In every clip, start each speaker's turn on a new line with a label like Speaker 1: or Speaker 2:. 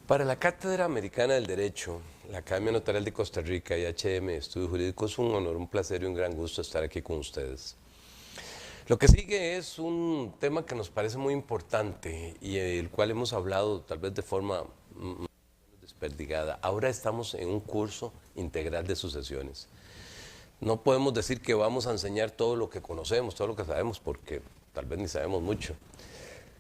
Speaker 1: Para la Cátedra Americana del Derecho, la Academia Notarial de Costa Rica y HM Estudios Jurídicos, es un honor, un placer y un gran gusto estar aquí con ustedes. Lo que sigue es un tema que nos parece muy importante y el cual hemos hablado tal vez de forma desperdigada. Ahora estamos en un curso integral de sucesiones. No podemos decir que vamos a enseñar todo lo que conocemos, todo lo que sabemos, porque tal vez ni sabemos mucho,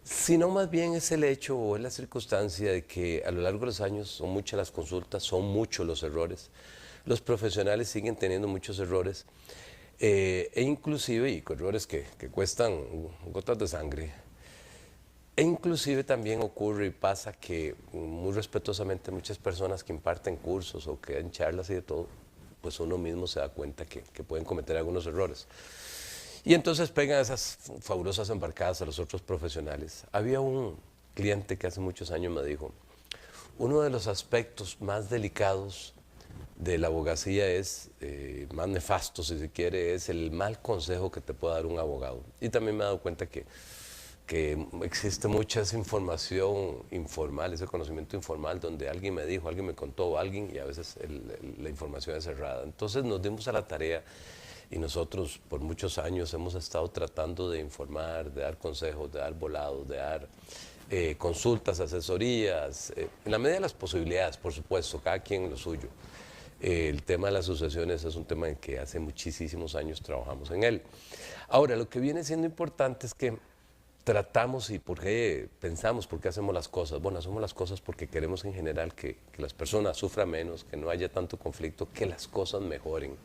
Speaker 1: sino más bien es el hecho o es la circunstancia de que a lo largo de los años son muchas las consultas, son muchos los errores. Los profesionales siguen teniendo muchos errores e inclusive, y errores que cuestan gotas de sangre, e inclusive también ocurre y pasa que muy respetuosamente muchas personas que imparten cursos o que dan charlas y de todo, pues uno mismo se da cuenta que pueden cometer algunos errores. Y entonces pegan esas fabulosas embarcadas a los otros profesionales. Había un cliente que hace muchos años me dijo, uno de los aspectos más delicados de la abogacía es, más nefasto si se quiere, es el mal consejo que te puede dar un abogado. Y también me he dado cuenta que existe mucha esa información informal, ese conocimiento informal donde alguien me dijo, alguien me contó, alguien, y a veces la información es errada. Entonces nos dimos a la tarea y nosotros por muchos años hemos estado tratando de informar, de dar consejos, de dar volados, de dar consultas, asesorías, en la medida de las posibilidades, por supuesto, cada quien lo suyo. El tema de las sucesiones es un tema en que hace muchísimos años trabajamos en él. Ahora, lo que viene siendo importante es que tratamos y por qué pensamos, por qué hacemos las cosas. Bueno, hacemos las cosas porque queremos en general que las personas sufran menos, que no haya tanto conflicto, que las cosas mejoren.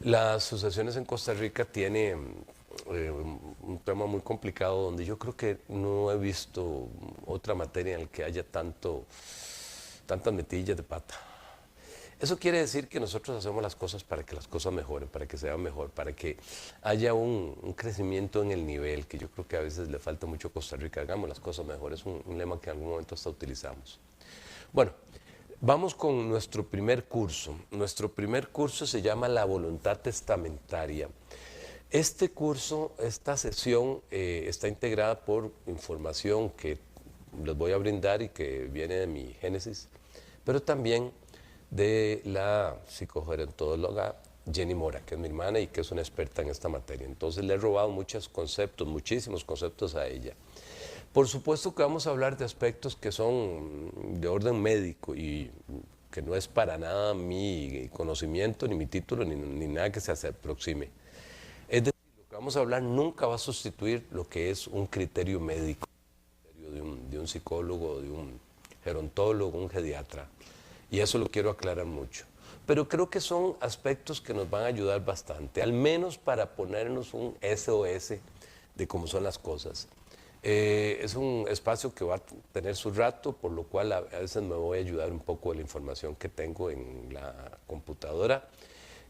Speaker 1: Las sucesiones en Costa Rica tienen un tema muy complicado donde yo creo que no he visto otra materia en la que haya tantas metillas de pata. Eso quiere decir que nosotros hacemos las cosas para que las cosas mejoren, para que sean mejor, para que haya un crecimiento en el nivel, que yo creo que a veces le falta mucho a Costa Rica. Hagamos las cosas mejor, es un lema que en algún momento hasta utilizamos. Bueno, vamos con nuestro primer curso. Nuestro primer curso se llama La Voluntad Testamentaria. Este curso, esta sesión está integrada por información que les voy a brindar y que viene de mi génesis, pero también de la psicogerontóloga Jenny Mora, que es mi hermana y que es una experta en esta materia. Entonces le he robado muchos conceptos, muchísimos conceptos a ella. Por supuesto que vamos a hablar de aspectos que son de orden médico y que no es para nada mi conocimiento, ni mi título, ni nada que se aproxime. Es decir, lo que vamos a hablar nunca va a sustituir lo que es un criterio médico, de un psicólogo, de un gerontólogo, un geriatra. Y eso lo quiero aclarar mucho. Pero creo que son aspectos que nos van a ayudar bastante, al menos para ponernos un SOS de cómo son las cosas. Es un espacio que va a tener su rato, por lo cual a veces me voy a ayudar un poco de la información que tengo en la computadora.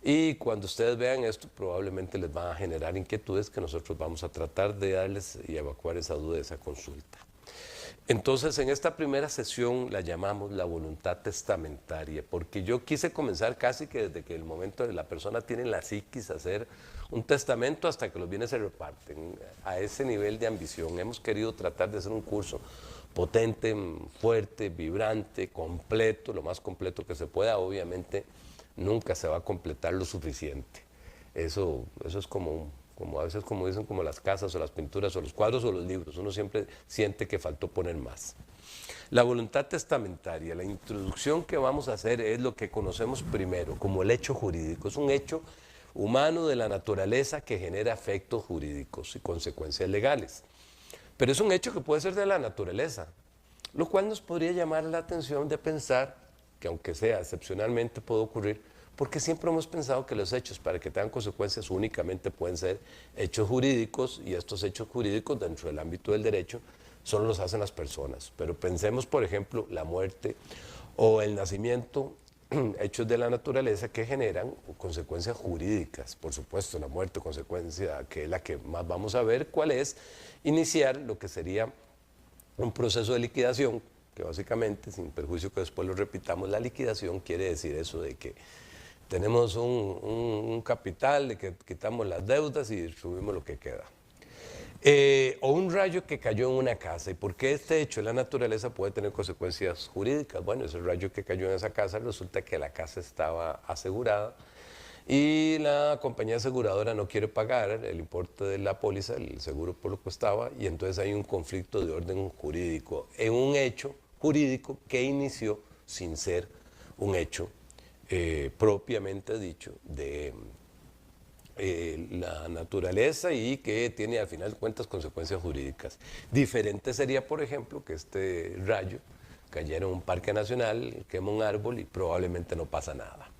Speaker 1: Y cuando ustedes vean esto, probablemente les van a generar inquietudes que nosotros vamos a tratar de darles y evacuar esa duda, esa consulta. Entonces, en esta primera sesión la llamamos la voluntad testamentaria, porque yo quise comenzar casi que desde que el momento de la persona tiene la psiquis hacer un testamento hasta que los bienes se reparten. A ese nivel de ambición hemos querido tratar de hacer un curso potente, fuerte, vibrante, completo, lo más completo que se pueda. Obviamente nunca se va a completar lo suficiente. Eso es como a veces como dicen, como las casas o las pinturas o los cuadros o los libros, uno siempre siente que faltó poner más. La voluntad testamentaria, la introducción que vamos a hacer es lo que conocemos primero como el hecho jurídico. Es un hecho humano de la naturaleza que genera efectos jurídicos y consecuencias legales. Pero es un hecho que puede ser de la naturaleza, lo cual nos podría llamar la atención de pensar que aunque sea excepcionalmente puede ocurrir, porque siempre hemos pensado que los hechos para que tengan consecuencias únicamente pueden ser hechos jurídicos y estos hechos jurídicos dentro del ámbito del derecho solo los hacen las personas. Pero pensemos, por ejemplo, la muerte o el nacimiento, hechos de la naturaleza que generan consecuencias jurídicas. Por supuesto, la muerte, consecuencia que es la que más vamos a ver, cuál es iniciar lo que sería un proceso de liquidación, que básicamente, sin perjuicio que después lo repitamos, la liquidación quiere decir eso de que tenemos un capital, de que quitamos las deudas y distribuimos lo que queda. O un rayo que cayó en una casa. ¿Y por qué este hecho en la naturaleza puede tener consecuencias jurídicas? Bueno, ese rayo que cayó en esa casa, resulta que la casa estaba asegurada y la compañía aseguradora no quiere pagar el importe de la póliza, el seguro por lo que estaba, y entonces hay un conflicto de orden jurídico en un hecho jurídico que inició sin ser un hecho propiamente dicho de la naturaleza y que tiene al final de cuentas consecuencias jurídicas. Diferente sería, por ejemplo, que este rayo cayera en un parque nacional, quema un árbol y probablemente no pasa nada.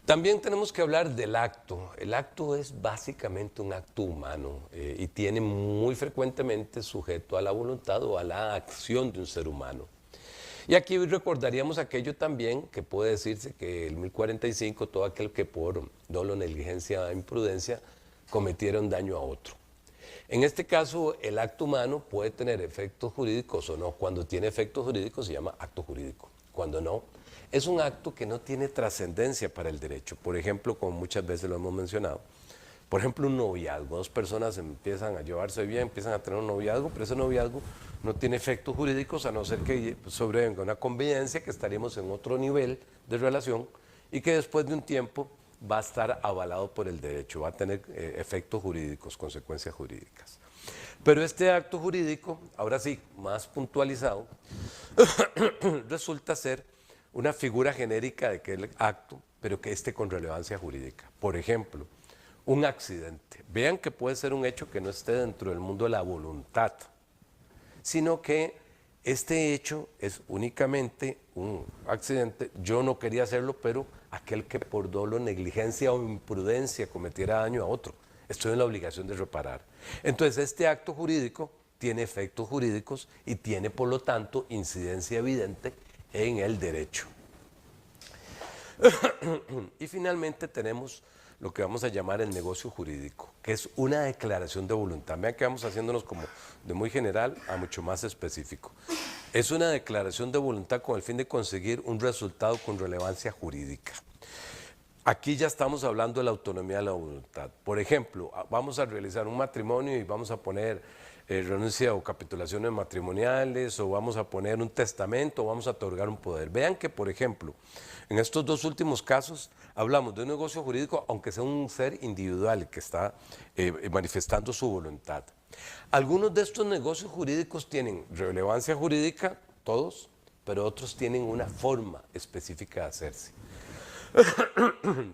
Speaker 1: También tenemos que hablar del acto. El acto es básicamente un acto humano y tiene muy frecuentemente sujeto a la voluntad o a la acción de un ser humano. Y aquí recordaríamos aquello también que puede decirse que el 1045, todo aquel que por dolo, negligencia o imprudencia cometiera un daño a otro. En este caso, el acto humano puede tener efectos jurídicos o no. Cuando tiene efectos jurídicos se llama acto jurídico. Cuando no, es un acto que no tiene trascendencia para el derecho. Por ejemplo, como muchas veces lo hemos mencionado, por ejemplo, un noviazgo. Dos personas empiezan a llevarse bien, empiezan a tener un noviazgo, pero ese noviazgo no tiene efectos jurídicos a no ser que sobrevenga una conveniencia, que estaríamos en otro nivel de relación y que después de un tiempo va a estar avalado por el derecho, va a tener efectos jurídicos, consecuencias jurídicas. Pero este acto jurídico, ahora sí, más puntualizado, resulta ser una figura genérica de aquel acto, pero que esté con relevancia jurídica. Por ejemplo, un accidente. Vean que puede ser un hecho que no esté dentro del mundo de la voluntad, sino que este hecho es únicamente un accidente. Yo no quería hacerlo, pero aquel que por dolo, negligencia o imprudencia cometiera daño a otro, estoy en la obligación de reparar. Entonces, este acto jurídico tiene efectos jurídicos y tiene, por lo tanto, incidencia evidente en el derecho. Y finalmente tenemos lo que vamos a llamar el negocio jurídico, que es una declaración de voluntad. Vean que vamos haciéndonos como de muy general a mucho más específico. Es una declaración de voluntad con el fin de conseguir un resultado con relevancia jurídica. Aquí ya estamos hablando de la autonomía de la voluntad. Por ejemplo, vamos a realizar un matrimonio y vamos a poner renuncia o capitulaciones matrimoniales, o vamos a poner un testamento, o vamos a otorgar un poder. Vean que, por ejemplo, en estos dos últimos casos hablamos de un negocio jurídico, aunque sea un ser individual que está manifestando su voluntad. Algunos de estos negocios jurídicos tienen relevancia jurídica, todos, pero otros tienen una forma específica de hacerse.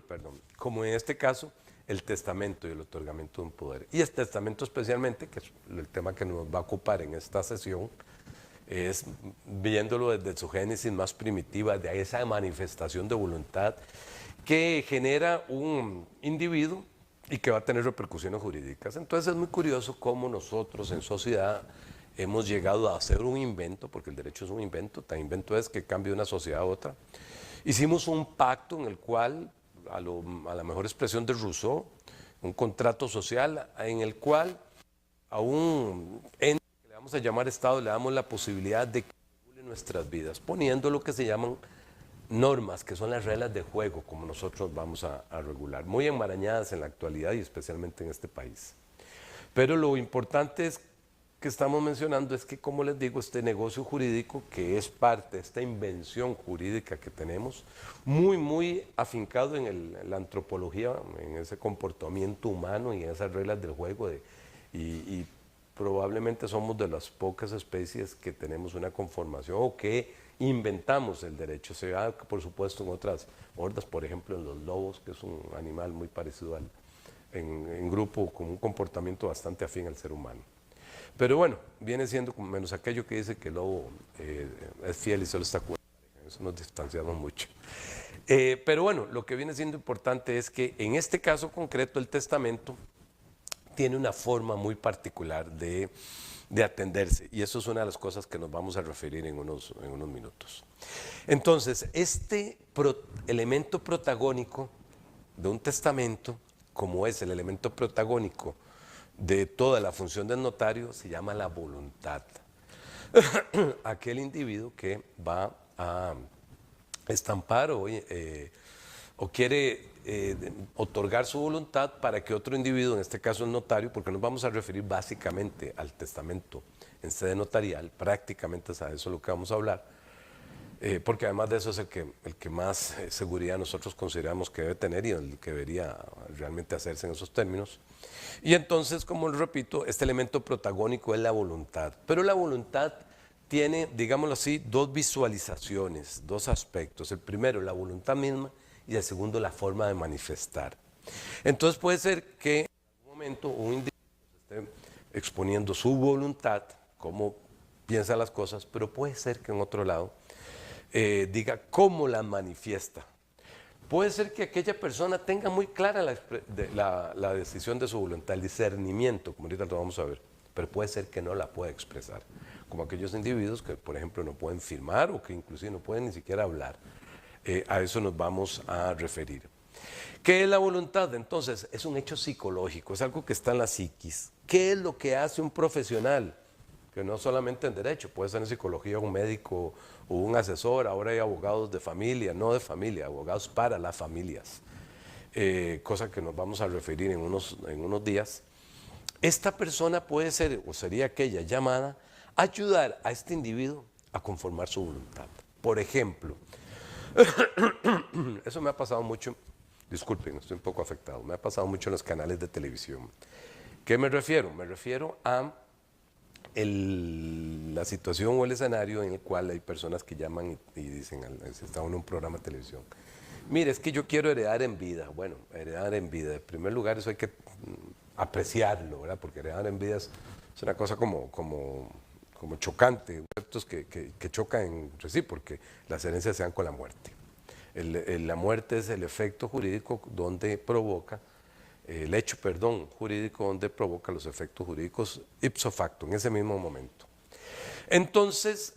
Speaker 1: Perdón, como en este caso, el testamento y el otorgamiento de un poder. Y el testamento especialmente, que es el tema que nos va a ocupar en esta sesión, es viéndolo desde su génesis más primitiva, de esa manifestación de voluntad que genera un individuo y que va a tener repercusiones jurídicas. Entonces es muy curioso cómo nosotros en sociedad hemos llegado a hacer un invento, porque el derecho es un invento, tan invento es que cambia de una sociedad a otra. Hicimos un pacto en el cual, a la mejor expresión de Rousseau, un contrato social en el cual a un ente que le vamos a llamar Estado le damos la posibilidad de que regule nuestras vidas, poniendo lo que se llaman normas, que son las reglas de juego, como nosotros vamos a regular, muy enmarañadas en la actualidad y especialmente en este país. Pero lo importante es que estamos mencionando es que, como les digo, este negocio jurídico, que es parte de esta invención jurídica que tenemos, muy afincado en la antropología, en ese comportamiento humano y en esas reglas del juego, y probablemente somos de las pocas especies que tenemos una conformación o que inventamos el derecho. Se da, por supuesto, en otras hordas, por ejemplo, en los lobos, que es un animal muy parecido en grupo, con un comportamiento bastante afín al ser humano. Pero bueno, viene siendo menos aquello que dice que el lobo es fiel y solo está con eso nos distanciamos mucho. Pero bueno, lo que viene siendo importante es que en este caso concreto el testamento tiene una forma muy particular de atenderse, y eso es una de las cosas que nos vamos a referir en unos minutos. Entonces, este elemento protagónico de un testamento, como es el elemento protagónico de toda la función del notario, se llama la voluntad. Aquel individuo que va a estampar o o quiere otorgar su voluntad para que otro individuo, en este caso el notario, porque nos vamos a referir básicamente al testamento en sede notarial, prácticamente es a eso lo que vamos a hablar, porque además de eso es el que más seguridad nosotros consideramos que debe tener y el que debería realmente hacerse en esos términos. Y entonces, como les repito, este elemento protagónico es la voluntad, pero la voluntad tiene, digámoslo así, dos visualizaciones, dos aspectos. El primero, la voluntad misma, y el segundo, la forma de manifestar. Entonces puede ser que en algún momento un individuo esté exponiendo su voluntad, cómo piensa las cosas, pero puede ser que en otro lado diga cómo la manifiesta. Puede ser que aquella persona tenga muy clara la decisión de su voluntad, el discernimiento, como ahorita lo vamos a ver, pero puede ser que no la pueda expresar, como aquellos individuos que, por ejemplo, no pueden firmar o que inclusive no pueden ni siquiera hablar. A eso nos vamos a referir. ¿Qué es la voluntad? Entonces, es un hecho psicológico, es algo que está en la psiquis. ¿Qué es lo que hace un profesional? Que no solamente en derecho, puede ser en psicología un médico o un asesor, ahora hay abogados de familia, no de familia, abogados para las familias, cosa que nos vamos a referir en unos días. Esta persona puede ser, o sería aquella llamada, a ayudar a este individuo a conformar su voluntad. Por ejemplo, eso me ha pasado mucho, disculpen, estoy un poco afectado, me ha pasado mucho en los canales de televisión. ¿Qué me refiero? Me refiero a la situación o el escenario en el cual hay personas que llaman y dicen, si está en un programa de televisión, mire, es que yo quiero heredar en vida. Bueno, heredar en vida, en primer lugar eso hay que apreciarlo, ¿verdad? Porque heredar en vida es una cosa como chocante, conceptos que chocan entre sí, porque las herencias se dan con la muerte. La muerte es el efecto jurídico donde provoca, el hecho, perdón, jurídico donde provoca los efectos jurídicos ipso facto, en ese mismo momento. Entonces,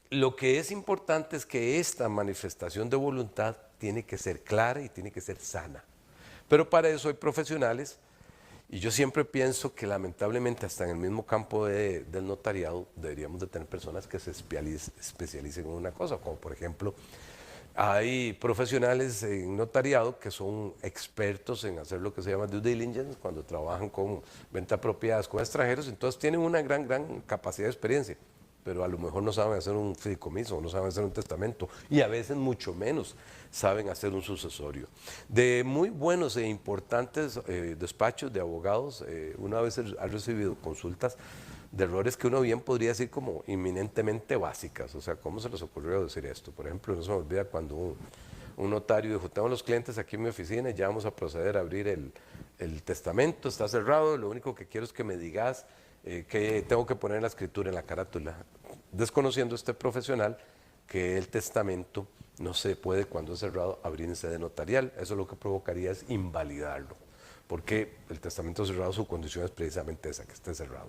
Speaker 1: lo que es importante es que esta manifestación de voluntad tiene que ser clara y tiene que ser sana. Pero para eso hay profesionales, y yo siempre pienso que lamentablemente hasta en el mismo campo del notariado deberíamos de tener personas que se especialicen en una cosa, como por ejemplo hay profesionales en notariado que son expertos en hacer lo que se llama due diligence, cuando trabajan con venta de propiedades con extranjeros, entonces tienen una gran capacidad de experiencia, pero a lo mejor no saben hacer un fideicomiso, no saben hacer un testamento, y a veces mucho menos saben hacer un sucesorio. De muy buenos e importantes despachos de abogados, una vez ha recibido consultas de errores que uno bien podría decir como inminentemente básicas. O sea, ¿cómo se les ocurrió decir esto? Por ejemplo, no se me olvida cuando un notario dijo, tengo los clientes aquí en mi oficina y ya vamos a proceder a abrir el testamento, está cerrado, lo único que quiero es que me digas que tengo que poner la escritura en la carátula. Desconociendo este profesional que el testamento no se puede, cuando es cerrado, abrir en sede notarial. Eso lo que provocaría es invalidarlo, porque el testamento cerrado, su condición es precisamente esa, que esté cerrado.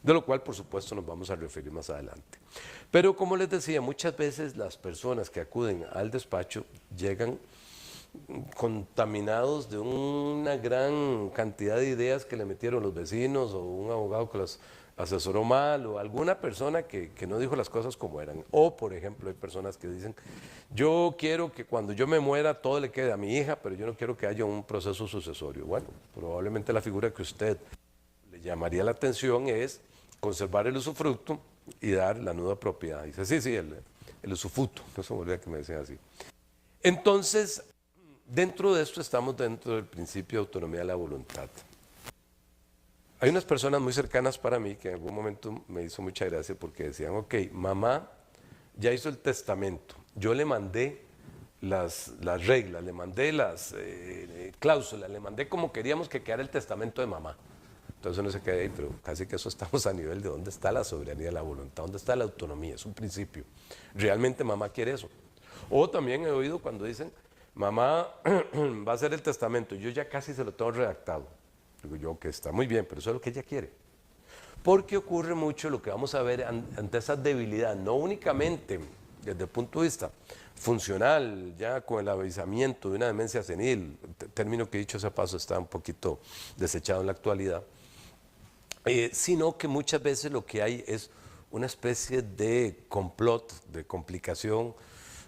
Speaker 1: De lo cual, por supuesto, nos vamos a referir más adelante. Pero como les decía, muchas veces las personas que acuden al despacho llegan contaminados de una gran cantidad de ideas que le metieron los vecinos o un abogado que los asesoró mal o alguna persona que no dijo las cosas como eran. O, por ejemplo, hay personas que dicen, yo quiero que cuando yo me muera todo le quede a mi hija, pero yo no quiero que haya un proceso sucesorio. Bueno, probablemente la figura que usted le llamaría la atención es conservar el usufructo y dar la nuda propiedad. Dice, sí, el usufructo, no se me olvida que me decían así. Entonces, dentro de esto estamos dentro del principio de autonomía de la voluntad. Hay unas personas muy cercanas para mí que en algún momento me hizo mucha gracia porque decían, ok, mamá ya hizo el testamento, yo le mandé las reglas, le mandé las cláusulas, le mandé como queríamos que quedara el testamento de mamá. Entonces uno se queda ahí, pero casi que eso estamos a nivel de dónde está la soberanía de la voluntad, dónde está la autonomía, es un principio. ¿Realmente mamá quiere eso? O también he oído cuando dicen, mamá va a hacer el testamento, yo ya casi se lo tengo redactado. Digo yo que está muy bien, pero eso es lo que ella quiere. Porque ocurre mucho lo que vamos a ver ante esa debilidad, no únicamente desde el punto de vista funcional, ya con el avisamiento de una demencia senil, término que dicho ese paso está un poquito desechado en la actualidad, sino que muchas veces lo que hay es una especie de complot, de complicación,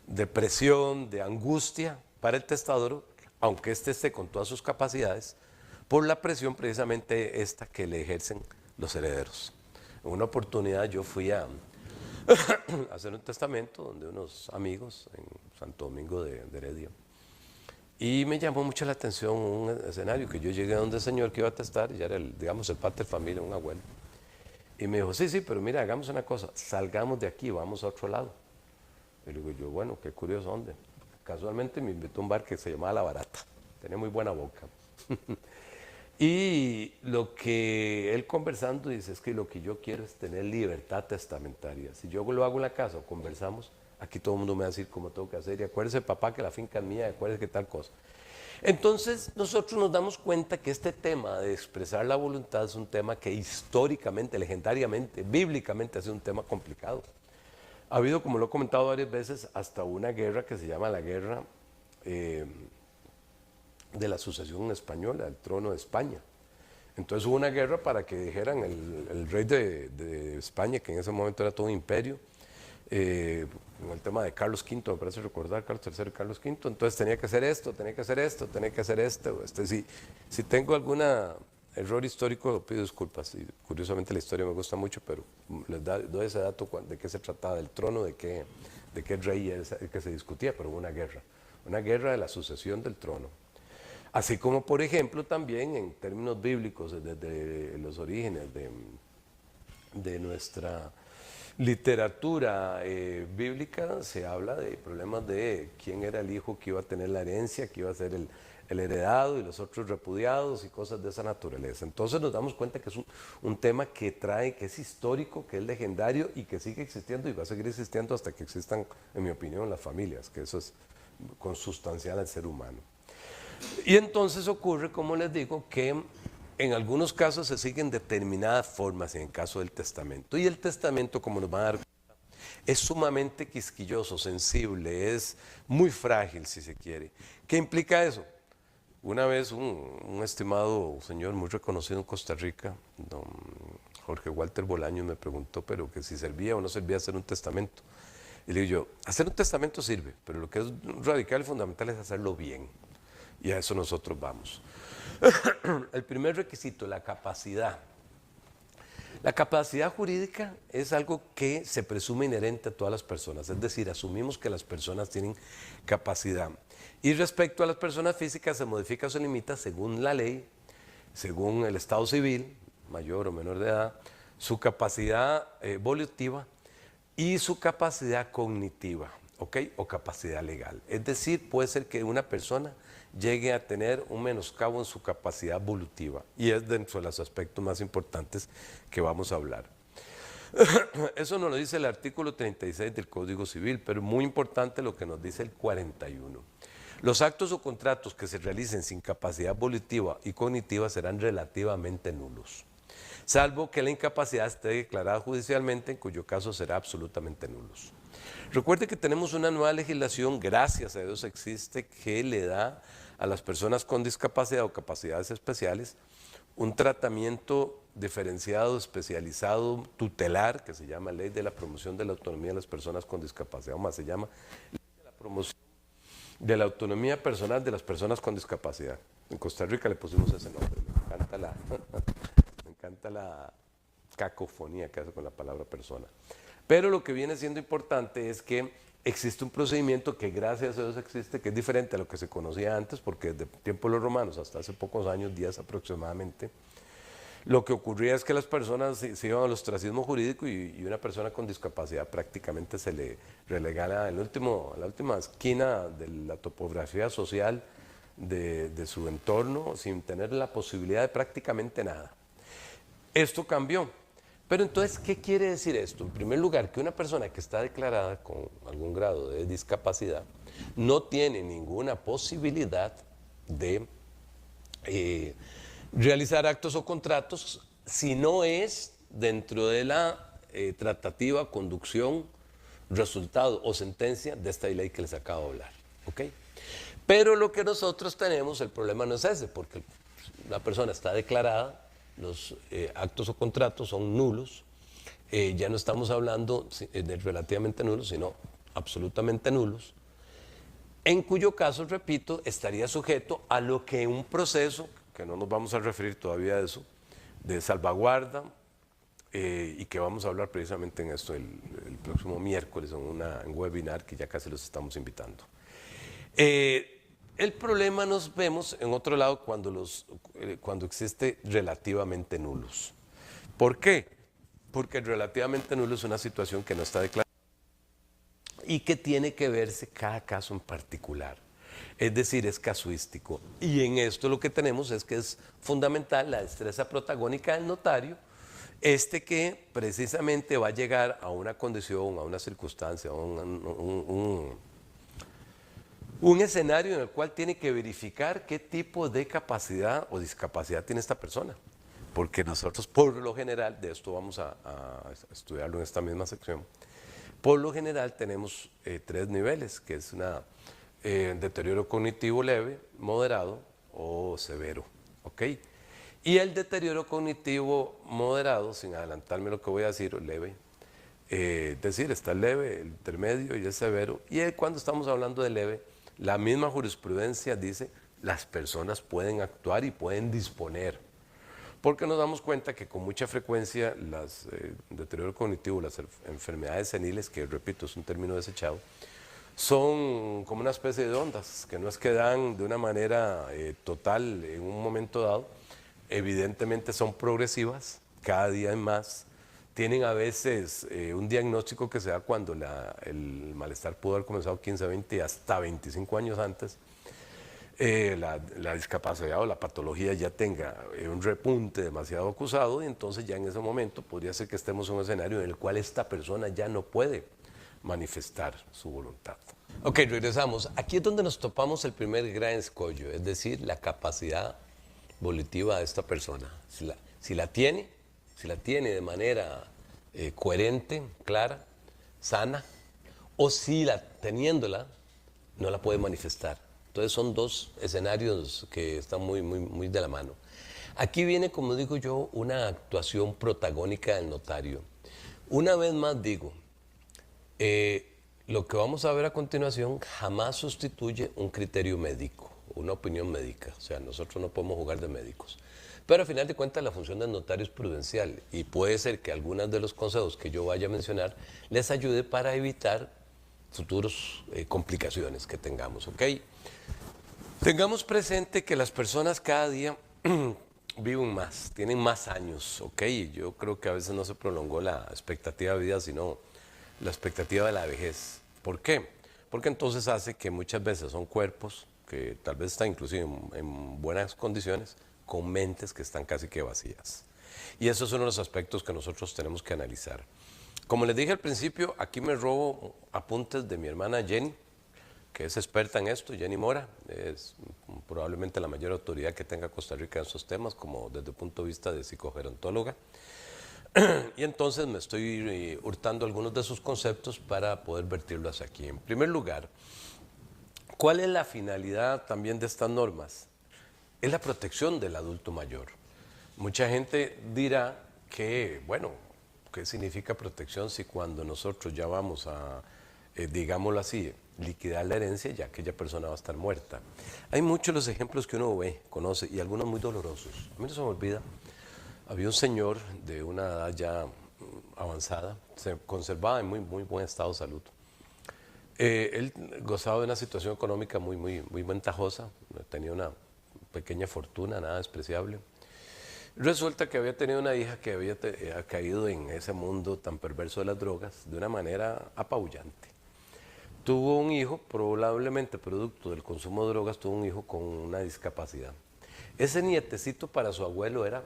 Speaker 1: de presión, de angustia para el testador aunque éste esté con todas sus capacidades, por la presión precisamente esta que le ejercen los herederos. En una oportunidad yo fui a hacer un testamento donde unos amigos en Santo Domingo de Heredia. Y me llamó mucho la atención un escenario que yo llegué a donde el señor que iba a testar, ya era digamos, el padre de familia, un abuelo. Y me dijo, sí, pero mira, hagamos una cosa, salgamos de aquí, vamos a otro lado. Y le digo yo, bueno, qué curioso, ¿dónde? Casualmente me invitó a un bar que se llamaba La Barata, tenía muy buena boca. Y lo que él conversando dice es que lo que yo quiero es tener libertad testamentaria. Si yo lo hago en la casa o conversamos, aquí todo el mundo me va a decir cómo tengo que hacer. Y acuérdese, papá, que la finca es mía, acuérdese que tal cosa. Entonces, nosotros nos damos cuenta que este tema de expresar la voluntad es un tema que históricamente, legendariamente, bíblicamente ha sido un tema complicado. Ha habido, como lo he comentado varias veces, hasta una guerra que se llama la guerra de la sucesión española, el trono de España. Entonces hubo una guerra para que dijeran el rey de España, que en ese momento era todo un imperio, con el tema de Carlos V, me parece recordar, Carlos III y Carlos V, entonces tenía que hacer esto, tenía que hacer esto, tenía que hacer esto. Si tengo algún error histórico, pido disculpas. Y curiosamente la historia me gusta mucho, pero les doy ese dato de qué se trataba, del trono, de qué rey es el que se discutía, pero hubo una guerra de la sucesión del trono. Así como, por ejemplo, también en términos bíblicos, desde los orígenes de nuestra literatura bíblica, se habla de problemas de quién era el hijo que iba a tener la herencia, que iba a ser el heredado y los otros repudiados y cosas de esa naturaleza. Entonces nos damos cuenta que es un tema que es histórico, que es legendario y que sigue existiendo y va a seguir existiendo hasta que existan, en mi opinión, las familias, que eso es consustancial al ser humano. Y entonces ocurre, como les digo, que en algunos casos se siguen determinadas formas en el caso del testamento. Y el testamento, como nos van a dar cuenta, es sumamente quisquilloso, sensible, es muy frágil, si se quiere. ¿Qué implica eso? Una vez un estimado señor muy reconocido en Costa Rica, don Jorge Walter Bolaño, me preguntó, pero que si servía o no servía hacer un testamento. Y le digo yo, hacer un testamento sirve, pero lo que es radical y fundamental es hacerlo bien. Y a eso nosotros vamos. El primer requisito, la capacidad. La capacidad jurídica es algo que se presume inherente a todas las personas, es decir, asumimos que las personas tienen capacidad. Y respecto a las personas físicas se modifica o se limita según la ley, según el estado civil, mayor o menor de edad, su capacidad volitiva y su capacidad cognitiva, ¿ok? O capacidad legal. Es decir, puede ser que una persona llegue a tener un menoscabo en su capacidad volutiva y es dentro de los aspectos más importantes que vamos a hablar. Eso nos lo dice el artículo 36 del Código Civil, pero muy importante lo que nos dice el 41. Los actos o contratos que se realicen sin capacidad volitiva y cognitiva serán relativamente nulos, salvo que la incapacidad esté declarada judicialmente, en cuyo caso será absolutamente nulos. Recuerde que tenemos una nueva legislación, gracias a Dios existe, que le da a las personas con discapacidad o capacidades especiales un tratamiento diferenciado, especializado, tutelar, que se llama Ley de la Promoción de la Autonomía de las Personas con Discapacidad, o más se llama Ley de la Promoción de la Autonomía Personal de las Personas con Discapacidad. En Costa Rica le pusimos ese nombre, me encanta la cacofonía que hace con la palabra persona. Pero lo que viene siendo importante es que existe un procedimiento que gracias a Dios existe, que es diferente a lo que se conocía antes, porque desde el tiempo de los romanos hasta hace pocos años, 10 aproximadamente, lo que ocurría es que las personas se iban al ostracismo jurídico y una persona con discapacidad prácticamente se le relegaba a la última esquina de la topografía social de su entorno sin tener la posibilidad de prácticamente nada. Esto cambió. Pero entonces, ¿qué quiere decir esto? En primer lugar, que una persona que está declarada con algún grado de discapacidad no tiene ninguna posibilidad de realizar actos o contratos si no es dentro de la tratativa, conducción, resultado o sentencia de esta ley que les acabo de hablar. ¿Okay? Pero lo que nosotros tenemos, el problema no es ese, porque la persona está declarada, los actos o contratos son nulos, ya no estamos hablando de relativamente nulos, sino absolutamente nulos, en cuyo caso, repito, estaría sujeto a lo que un proceso, que no nos vamos a referir todavía a eso, de salvaguarda, y que vamos a hablar precisamente en esto el próximo miércoles en un webinar que ya casi los estamos invitando. El problema nos vemos en otro lado cuando existe relativamente nulos. ¿Por qué? Porque relativamente nulo es una situación que no está declarada y que tiene que verse cada caso en particular. Es decir, es casuístico. Y en esto lo que tenemos es que es fundamental la destreza protagónica del notario, que precisamente va a llegar a una condición, a una circunstancia, a un escenario en el cual tiene que verificar qué tipo de capacidad o discapacidad tiene esta persona. Porque nosotros, por lo general, de esto vamos a estudiarlo en esta misma sección, por lo general tenemos 3 niveles, que es deterioro cognitivo leve, moderado o severo. ¿Ok? Y el deterioro cognitivo moderado, sin adelantarme lo que voy a decir, leve, es decir, está el leve, el intermedio y el severo. Y cuando estamos hablando de leve, la misma jurisprudencia dice las personas pueden actuar y pueden disponer. Porque nos damos cuenta que con mucha frecuencia deterioro cognitivo, las enfermedades seniles, que repito es un término desechado, son como una especie de ondas, que no es que dan de una manera total en un momento dado, evidentemente son progresivas, cada día hay más, tienen a veces un diagnóstico que se da cuando el malestar pudo haber comenzado 15, 20, hasta 25 años antes, la discapacidad o la patología ya tenga un repunte demasiado acusado y entonces ya en ese momento podría ser que estemos en un escenario en el cual esta persona ya no puede manifestar su voluntad. Ok, regresamos. Aquí es donde nos topamos el primer gran escollo, es decir, la capacidad volitiva de esta persona. Si la tiene de manera coherente, clara, sana, o si teniéndola, no la puede manifestar. Entonces son 2 escenarios que están muy de la mano. Aquí viene, como digo yo, una actuación protagónica del notario. Una vez más digo, lo que vamos a ver a continuación jamás sustituye un criterio médico, una opinión médica. O sea, nosotros no podemos jugar de médicos. Pero al final de cuentas la función del notario es prudencial y puede ser que algunos de los consejos que yo vaya a mencionar les ayude para evitar futuras complicaciones que tengamos, ¿ok? Tengamos presente que las personas cada día viven más, tienen más años, ¿ok? Yo creo que a veces no se prolongó la expectativa de vida, sino la expectativa de la vejez. ¿Por qué? Porque entonces hace que muchas veces son cuerpos que tal vez están inclusive en buenas condiciones, con mentes que están casi que vacías. Y esos son los aspectos que nosotros tenemos que analizar. Como les dije al principio, aquí me robo apuntes de mi hermana Jenny, que es experta en esto. Jenny Mora es probablemente la mayor autoridad que tenga Costa Rica en estos temas, como desde el punto de vista de psicogerontóloga. Y entonces me estoy hurtando algunos de sus conceptos para poder vertirlos aquí. En primer lugar, ¿cuál es la finalidad también de estas normas? Es la protección del adulto mayor. Mucha gente dirá que, bueno, ¿qué significa protección si cuando nosotros ya vamos a, digámoslo así, liquidar la herencia, ya aquella persona va a estar muerta? Hay muchos los ejemplos que uno ve, conoce, y algunos muy dolorosos. A mí no se me olvida, había un señor de una edad ya avanzada, se conservaba en muy buen estado de salud. Él gozaba de una situación económica muy ventajosa, tenía una pequeña fortuna, nada despreciable. Resulta que había tenido una hija que había caído en ese mundo tan perverso de las drogas de una manera apabullante. Tuvo un hijo, probablemente producto del consumo de drogas, tuvo un hijo con una discapacidad. Ese nietecito para su abuelo era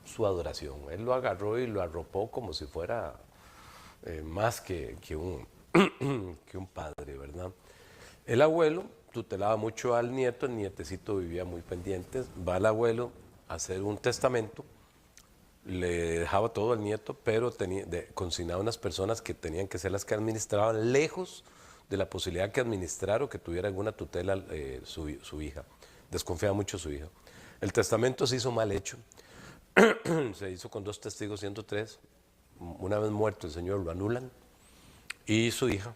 Speaker 1: su adoración. Él lo agarró y lo arropó como si fuera más que un padre, ¿verdad? El abuelo tutelaba mucho al nieto, el nietecito vivía muy pendiente, va al abuelo a hacer un testamento, le dejaba todo al nieto, pero consignaba unas personas que tenían que ser las que administraban, lejos de la posibilidad que administrara o que tuviera alguna tutela su hija. Desconfiaba mucho de su hija. El testamento se hizo mal hecho, se hizo con 2 testigos, siendo 3. Una vez muerto el señor lo anulan y su hija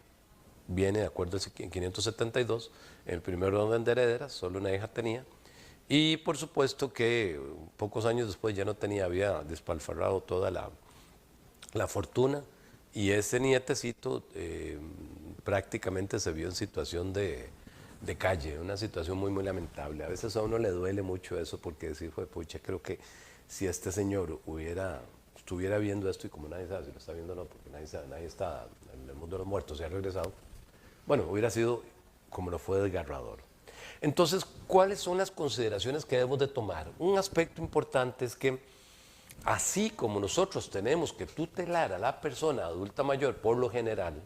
Speaker 1: viene de acuerdo en 572, en el primer orden de herederas, solo una hija tenía, y por supuesto que pocos años después ya no tenía, había despilfarrado toda la fortuna, y ese nietecito prácticamente se vio en situación de calle, una situación muy, muy lamentable. A veces a uno le duele mucho eso porque decir, pucha, creo que si este señor estuviera viendo esto, y como nadie sabe si lo está viendo o no, porque nadie está en el mundo de los muertos, se ha regresado, bueno, hubiera sido como lo fue desgarrador. Entonces, ¿cuáles son las consideraciones que debemos de tomar? Un aspecto importante es que así como nosotros tenemos que tutelar a la persona adulta mayor por lo general,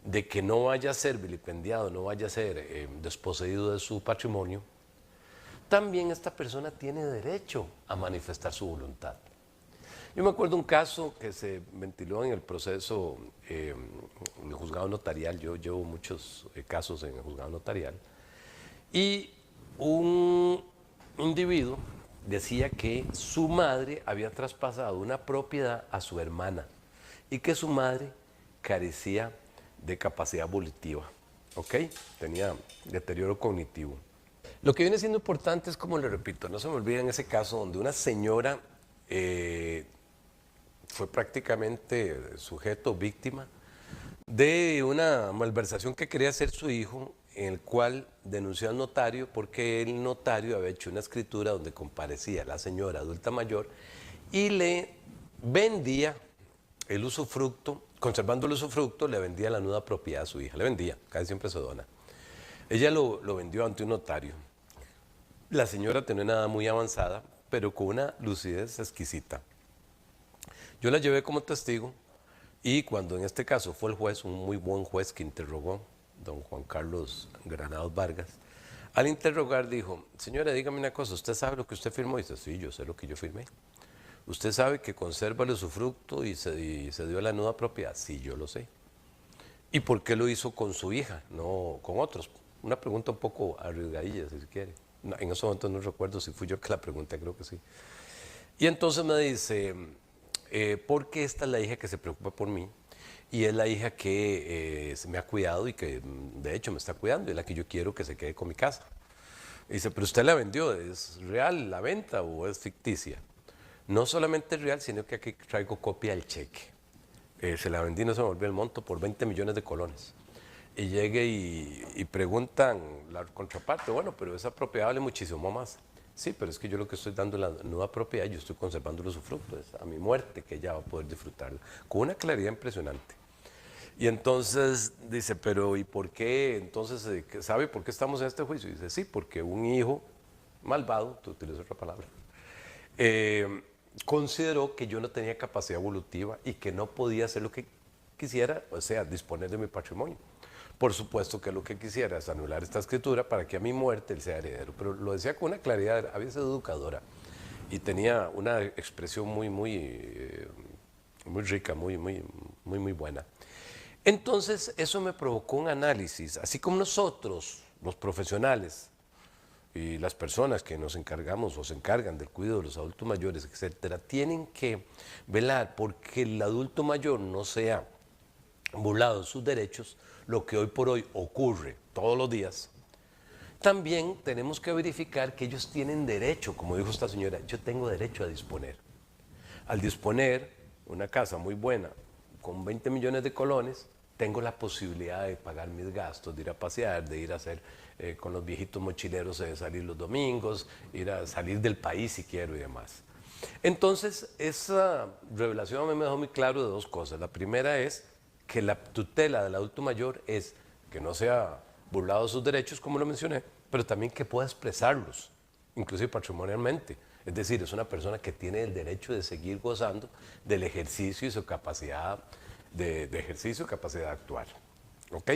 Speaker 1: de que no vaya a ser vilipendiado, no vaya a ser desposeído de su patrimonio, también esta persona tiene derecho a manifestar su voluntad. Yo me acuerdo un caso que se ventiló en el proceso en el juzgado notarial. Yo llevo muchos casos en el juzgado notarial, y un individuo decía que su madre había traspasado una propiedad a su hermana y que su madre carecía de capacidad volitiva, ¿ok? Tenía deterioro cognitivo. Lo que viene siendo importante es, como le repito, no se me olvida en ese caso donde una señora fue prácticamente sujeto, víctima de una malversación que quería hacer su hijo, en el cual denunció al notario porque el notario había hecho una escritura donde comparecía la señora adulta mayor y le vendía el usufructo, conservando el usufructo, le vendía la nuda propiedad a su hija, le vendía, casi siempre se dona. Ella lo vendió ante un notario. La señora tenía una edad muy avanzada, pero con una lucidez exquisita. Yo la llevé como testigo, y cuando en este caso fue el juez, un muy buen juez que interrogó, don Juan Carlos Granados Vargas, al interrogar dijo: señora, dígame una cosa, ¿usted sabe lo que usted firmó? Y dice: sí, yo sé lo que yo firmé. ¿Usted sabe que conserva el usufructo y se dio la nuda propiedad? Sí, yo lo sé. ¿Y por qué lo hizo con su hija, no con otros? Una pregunta un poco arriesgadilla, si se quiere. No, en ese momento no recuerdo si fui yo que la pregunté, creo que sí. Y entonces me dice, porque esta es la hija que se preocupa por mí, y es la hija que me ha cuidado y que de hecho me está cuidando, y es la que yo quiero que se quede con mi casa. Y dice: pero usted la vendió, ¿es real la venta o es ficticia? No solamente es real, sino que aquí traigo copia del cheque. Se la vendí, no se me volvió el monto, por 20 millones de colones. Y llegue y preguntan la contraparte: bueno, pero esa propiedad vale muchísimo más. Sí, pero es que yo lo que estoy dando es la nueva propiedad, yo estoy conservando los usufructos, a mi muerte que ella va a poder disfrutarla, con una claridad impresionante. Y entonces dice: pero ¿y por qué? Entonces, ¿sabe por qué estamos en este juicio? Y dice: sí, porque un hijo malvado, tú utilizas otra palabra, consideró que yo no tenía capacidad evolutiva y que no podía hacer lo que quisiera, o sea, disponer de mi patrimonio. Por supuesto que lo que quisiera es anular esta escritura para que a mi muerte él sea heredero, pero lo decía con una claridad, había sido educadora y tenía una expresión muy rica, muy buena. Entonces eso me provocó un análisis, así como nosotros, los profesionales y las personas que nos encargamos o se encargan del cuidado de los adultos mayores, etcétera, tienen que velar porque el adulto mayor no sea burlado de sus derechos, lo que hoy por hoy ocurre todos los días. También tenemos que verificar que ellos tienen derecho, como dijo esta señora: yo tengo derecho a disponer. Al disponer una casa muy buena, con 20 millones de colones, tengo la posibilidad de pagar mis gastos, de ir a pasear, de ir a hacer con los viejitos mochileros, de salir los domingos, ir a salir del país si quiero y demás. Entonces, esa revelación a mí me dejó muy claro de dos cosas. La primera es que la tutela del adulto mayor es que no sea burlado de sus derechos, como lo mencioné, pero también que pueda expresarlos, inclusive patrimonialmente. Es decir, es una persona que tiene el derecho de seguir gozando del ejercicio y su capacidad de ejercicio, capacidad de actuar. ¿Ok?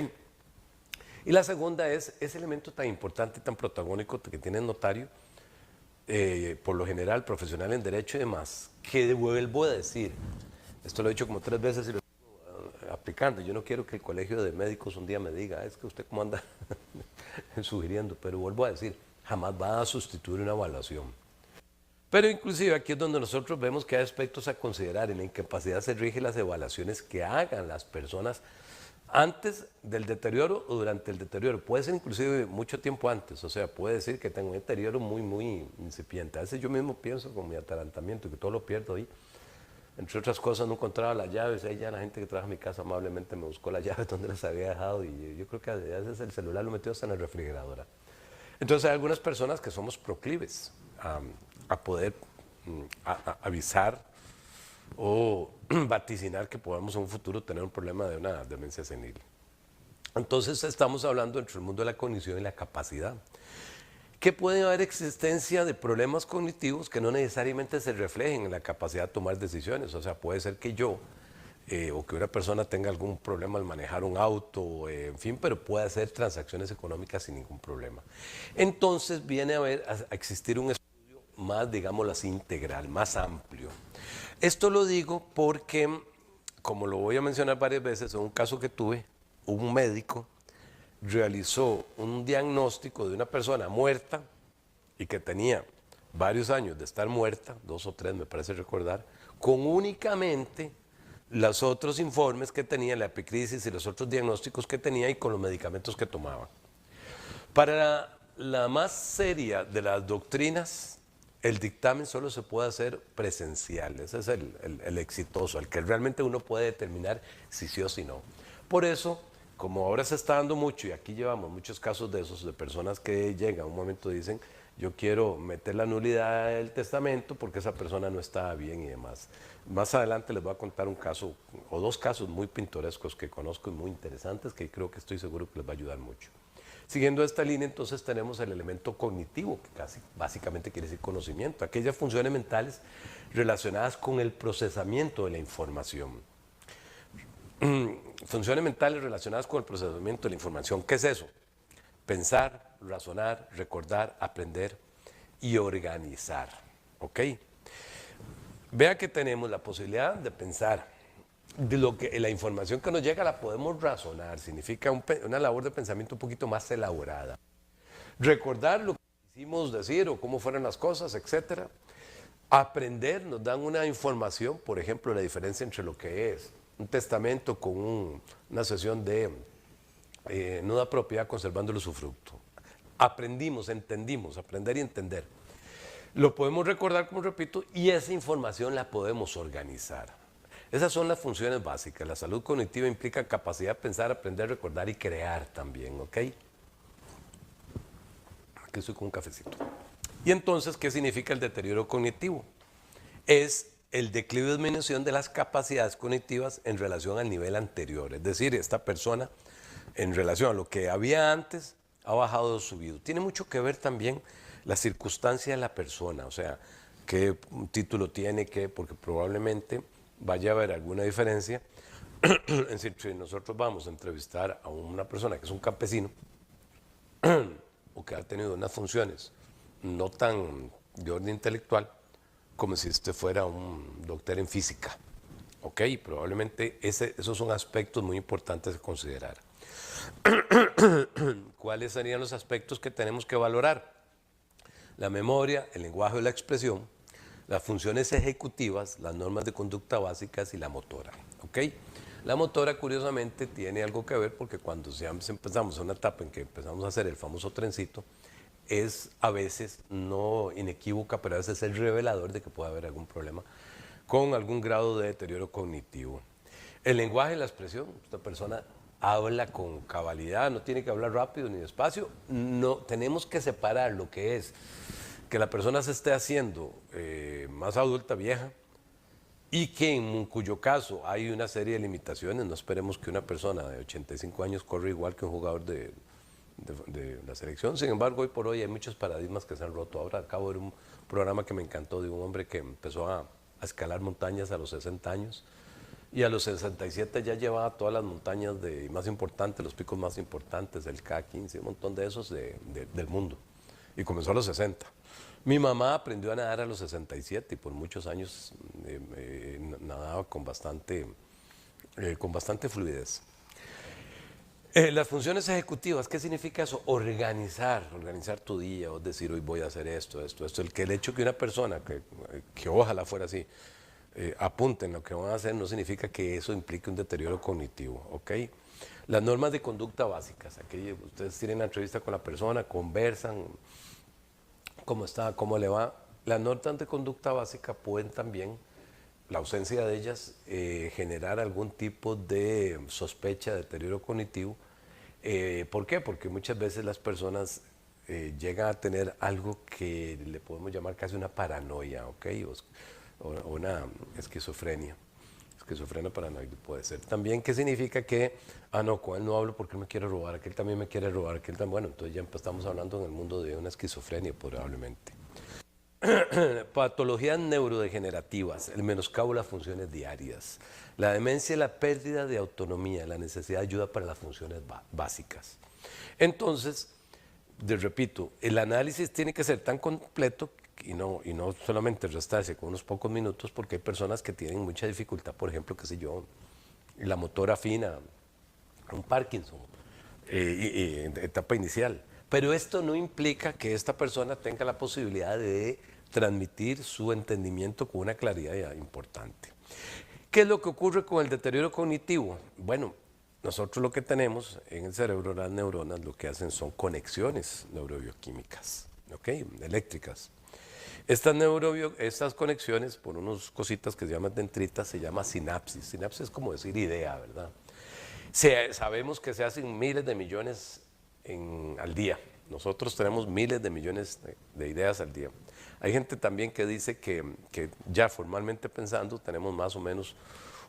Speaker 1: Y la segunda es ese elemento tan importante y tan protagónico que tiene el notario, por lo general profesional en derecho y demás, que vuelvo a decir, esto lo he dicho como 3 veces y lo estoy aplicando: yo no quiero que el colegio de médicos un día me diga: es que usted cómo anda sugiriendo, pero vuelvo a decir, jamás va a sustituir una evaluación. Pero inclusive aquí es donde nosotros vemos que hay aspectos a considerar. En la incapacidad se rigen las evaluaciones que hagan las personas antes del deterioro o durante el deterioro. Puede ser inclusive mucho tiempo antes, o sea, puede decir que tengo un deterioro muy incipiente. A veces yo mismo pienso con mi atarantamiento que todo lo pierdo ahí. Entre otras cosas, no encontraba las llaves. Ahí ya la gente que trabaja en mi casa amablemente me buscó las llaves donde las había dejado y yo creo que a veces el celular lo metió hasta en la refrigeradora. Entonces hay algunas personas que somos proclives a poder avisar o vaticinar que podamos en un futuro tener un problema de una demencia senil. Entonces estamos hablando entre el mundo de la cognición y la capacidad. Que puede haber existencia de problemas cognitivos que no necesariamente se reflejen en la capacidad de tomar decisiones. O sea, puede ser que yo o que una persona tenga algún problema al manejar un auto, en fin, pero puede hacer transacciones económicas sin ningún problema. Entonces viene a existir un estudio más, digámoslo así, integral, más amplio. Esto lo digo porque, como lo voy a mencionar varias veces, en un caso que tuve, un médico realizó un diagnóstico de una persona muerta y que tenía varios años de estar muerta, 2 o 3 me parece recordar, con únicamente los otros informes que tenía, la epicrisis y los otros diagnósticos que tenía y con los medicamentos que tomaba. Para la más seria de las doctrinas, el dictamen solo se puede hacer presencial. Ese es el exitoso, el que realmente uno puede determinar si sí o si no. Por eso, como ahora se está dando mucho, y aquí llevamos muchos casos de esos, de personas que llegan a un momento y dicen, yo quiero meter la nulidad del testamento porque esa persona no está bien y demás. Más adelante les voy a contar un caso, o 2 casos muy pintorescos que conozco y muy interesantes, que creo que estoy seguro que les va a ayudar mucho. Siguiendo esta línea, entonces tenemos el elemento cognitivo, que casi básicamente quiere decir conocimiento, aquellas funciones mentales relacionadas con el procesamiento de la información. Funciones mentales relacionadas con el procesamiento de la información. ¿Qué es eso? Pensar, razonar, recordar, aprender y organizar. ¿Ok? Vea que tenemos la posibilidad de pensar. De lo que la información que nos llega la podemos razonar. Significa una labor de pensamiento un poquito más elaborada. Recordar lo que quisimos decir o cómo fueron las cosas, etc. Aprender, nos dan una información, por ejemplo, la diferencia entre lo que es un testamento con una sesión de nuda propiedad conservando el usufructo. Aprendimos, entendimos, aprender y entender. Lo podemos recordar, como repito, y esa información la podemos organizar. Esas son las funciones básicas. La salud cognitiva implica capacidad de pensar, aprender, recordar y crear también, ¿ok? Aquí estoy con un cafecito. Y entonces, ¿qué significa el deterioro cognitivo? Es el declive de disminución de las capacidades cognitivas en relación al nivel anterior. Es decir, esta persona, en relación a lo que había antes, ha bajado o subido. Tiene mucho que ver también la circunstancia de la persona, o sea, qué título tiene, porque probablemente vaya a haber alguna diferencia. Es decir, si nosotros vamos a entrevistar a una persona que es un campesino o que ha tenido unas funciones no tan de orden intelectual como si este fuera un doctor en física. Ok, probablemente esos son aspectos muy importantes de considerar. ¿Cuáles serían los aspectos que tenemos que valorar? La memoria, el lenguaje o la expresión, las funciones ejecutivas, las normas de conducta básicas y la motora. ¿Ok? La motora, curiosamente, tiene algo que ver porque cuando empezamos a una etapa en que empezamos a hacer el famoso trencito, es a veces no inequívoca, pero a veces es revelador de que puede haber algún problema con algún grado de deterioro cognitivo. El lenguaje y la expresión, esta persona habla con cabalidad, no tiene que hablar rápido ni despacio, no, tenemos que separar lo que es que la persona se esté haciendo más adulta, vieja, y que en cuyo caso hay una serie de limitaciones. No esperemos que una persona de 85 años corra igual que un jugador de la selección. Sin embargo, hoy por hoy hay muchos paradigmas que se han roto. Ahora acabo de ver un programa que me encantó de un hombre que empezó a escalar montañas a los 60 años y a los 67 ya llevaba todas las montañas más importantes, los picos más importantes, el K15, un montón de esos del mundo. Y comenzó a los 60. Mi mamá aprendió a nadar a los 67 y por muchos años nadaba con bastante fluidez. Las funciones ejecutivas, ¿qué significa eso? Organizar tu día, o decir, hoy voy a hacer esto. El hecho que una persona, que ojalá fuera así, apunte en lo que van a hacer, no significa que eso implique un deterioro cognitivo, ¿ok? Las normas de conducta básicas, aquí ustedes tienen una entrevista con la persona, conversan, cómo está, cómo le va. Las normas de conducta básica pueden también, la ausencia de ellas, generar algún tipo de sospecha de deterioro cognitivo. ¿Por qué? Porque muchas veces las personas llegan a tener algo que le podemos llamar casi una paranoia, ¿ok? O una esquizofrenia. Esquizofrenia paranoide puede ser. También, ¿qué significa que, no, con él no hablo porque él me quiere robar, aquel también me quiere robar, aquel también, bueno, entonces ya estamos hablando en el mundo de una esquizofrenia probablemente. Patologías neurodegenerativas, el menoscabo de las funciones diarias, la demencia y la pérdida de autonomía, la necesidad de ayuda para las funciones básicas. Entonces, repito, el análisis tiene que ser tan completo y no solamente restarse con unos pocos minutos, porque hay personas que tienen mucha dificultad, por ejemplo, qué sé yo, la motora fina, un Parkinson, en etapa inicial. Pero esto no implica que esta persona tenga la posibilidad de transmitir su entendimiento con una claridad importante. ¿Qué es lo que ocurre con el deterioro cognitivo? Bueno, nosotros lo que tenemos en el cerebro, las neuronas, lo que hacen son conexiones neurobioquímicas, ¿ok? Eléctricas. Estas conexiones, por unas cositas que se llaman dendritas, se llama sinapsis. Sinapsis es como decir idea, ¿verdad? Sabemos que se hacen miles de millones al día. Nosotros tenemos miles de millones de ideas al día. Hay gente también que dice que ya formalmente pensando tenemos más o menos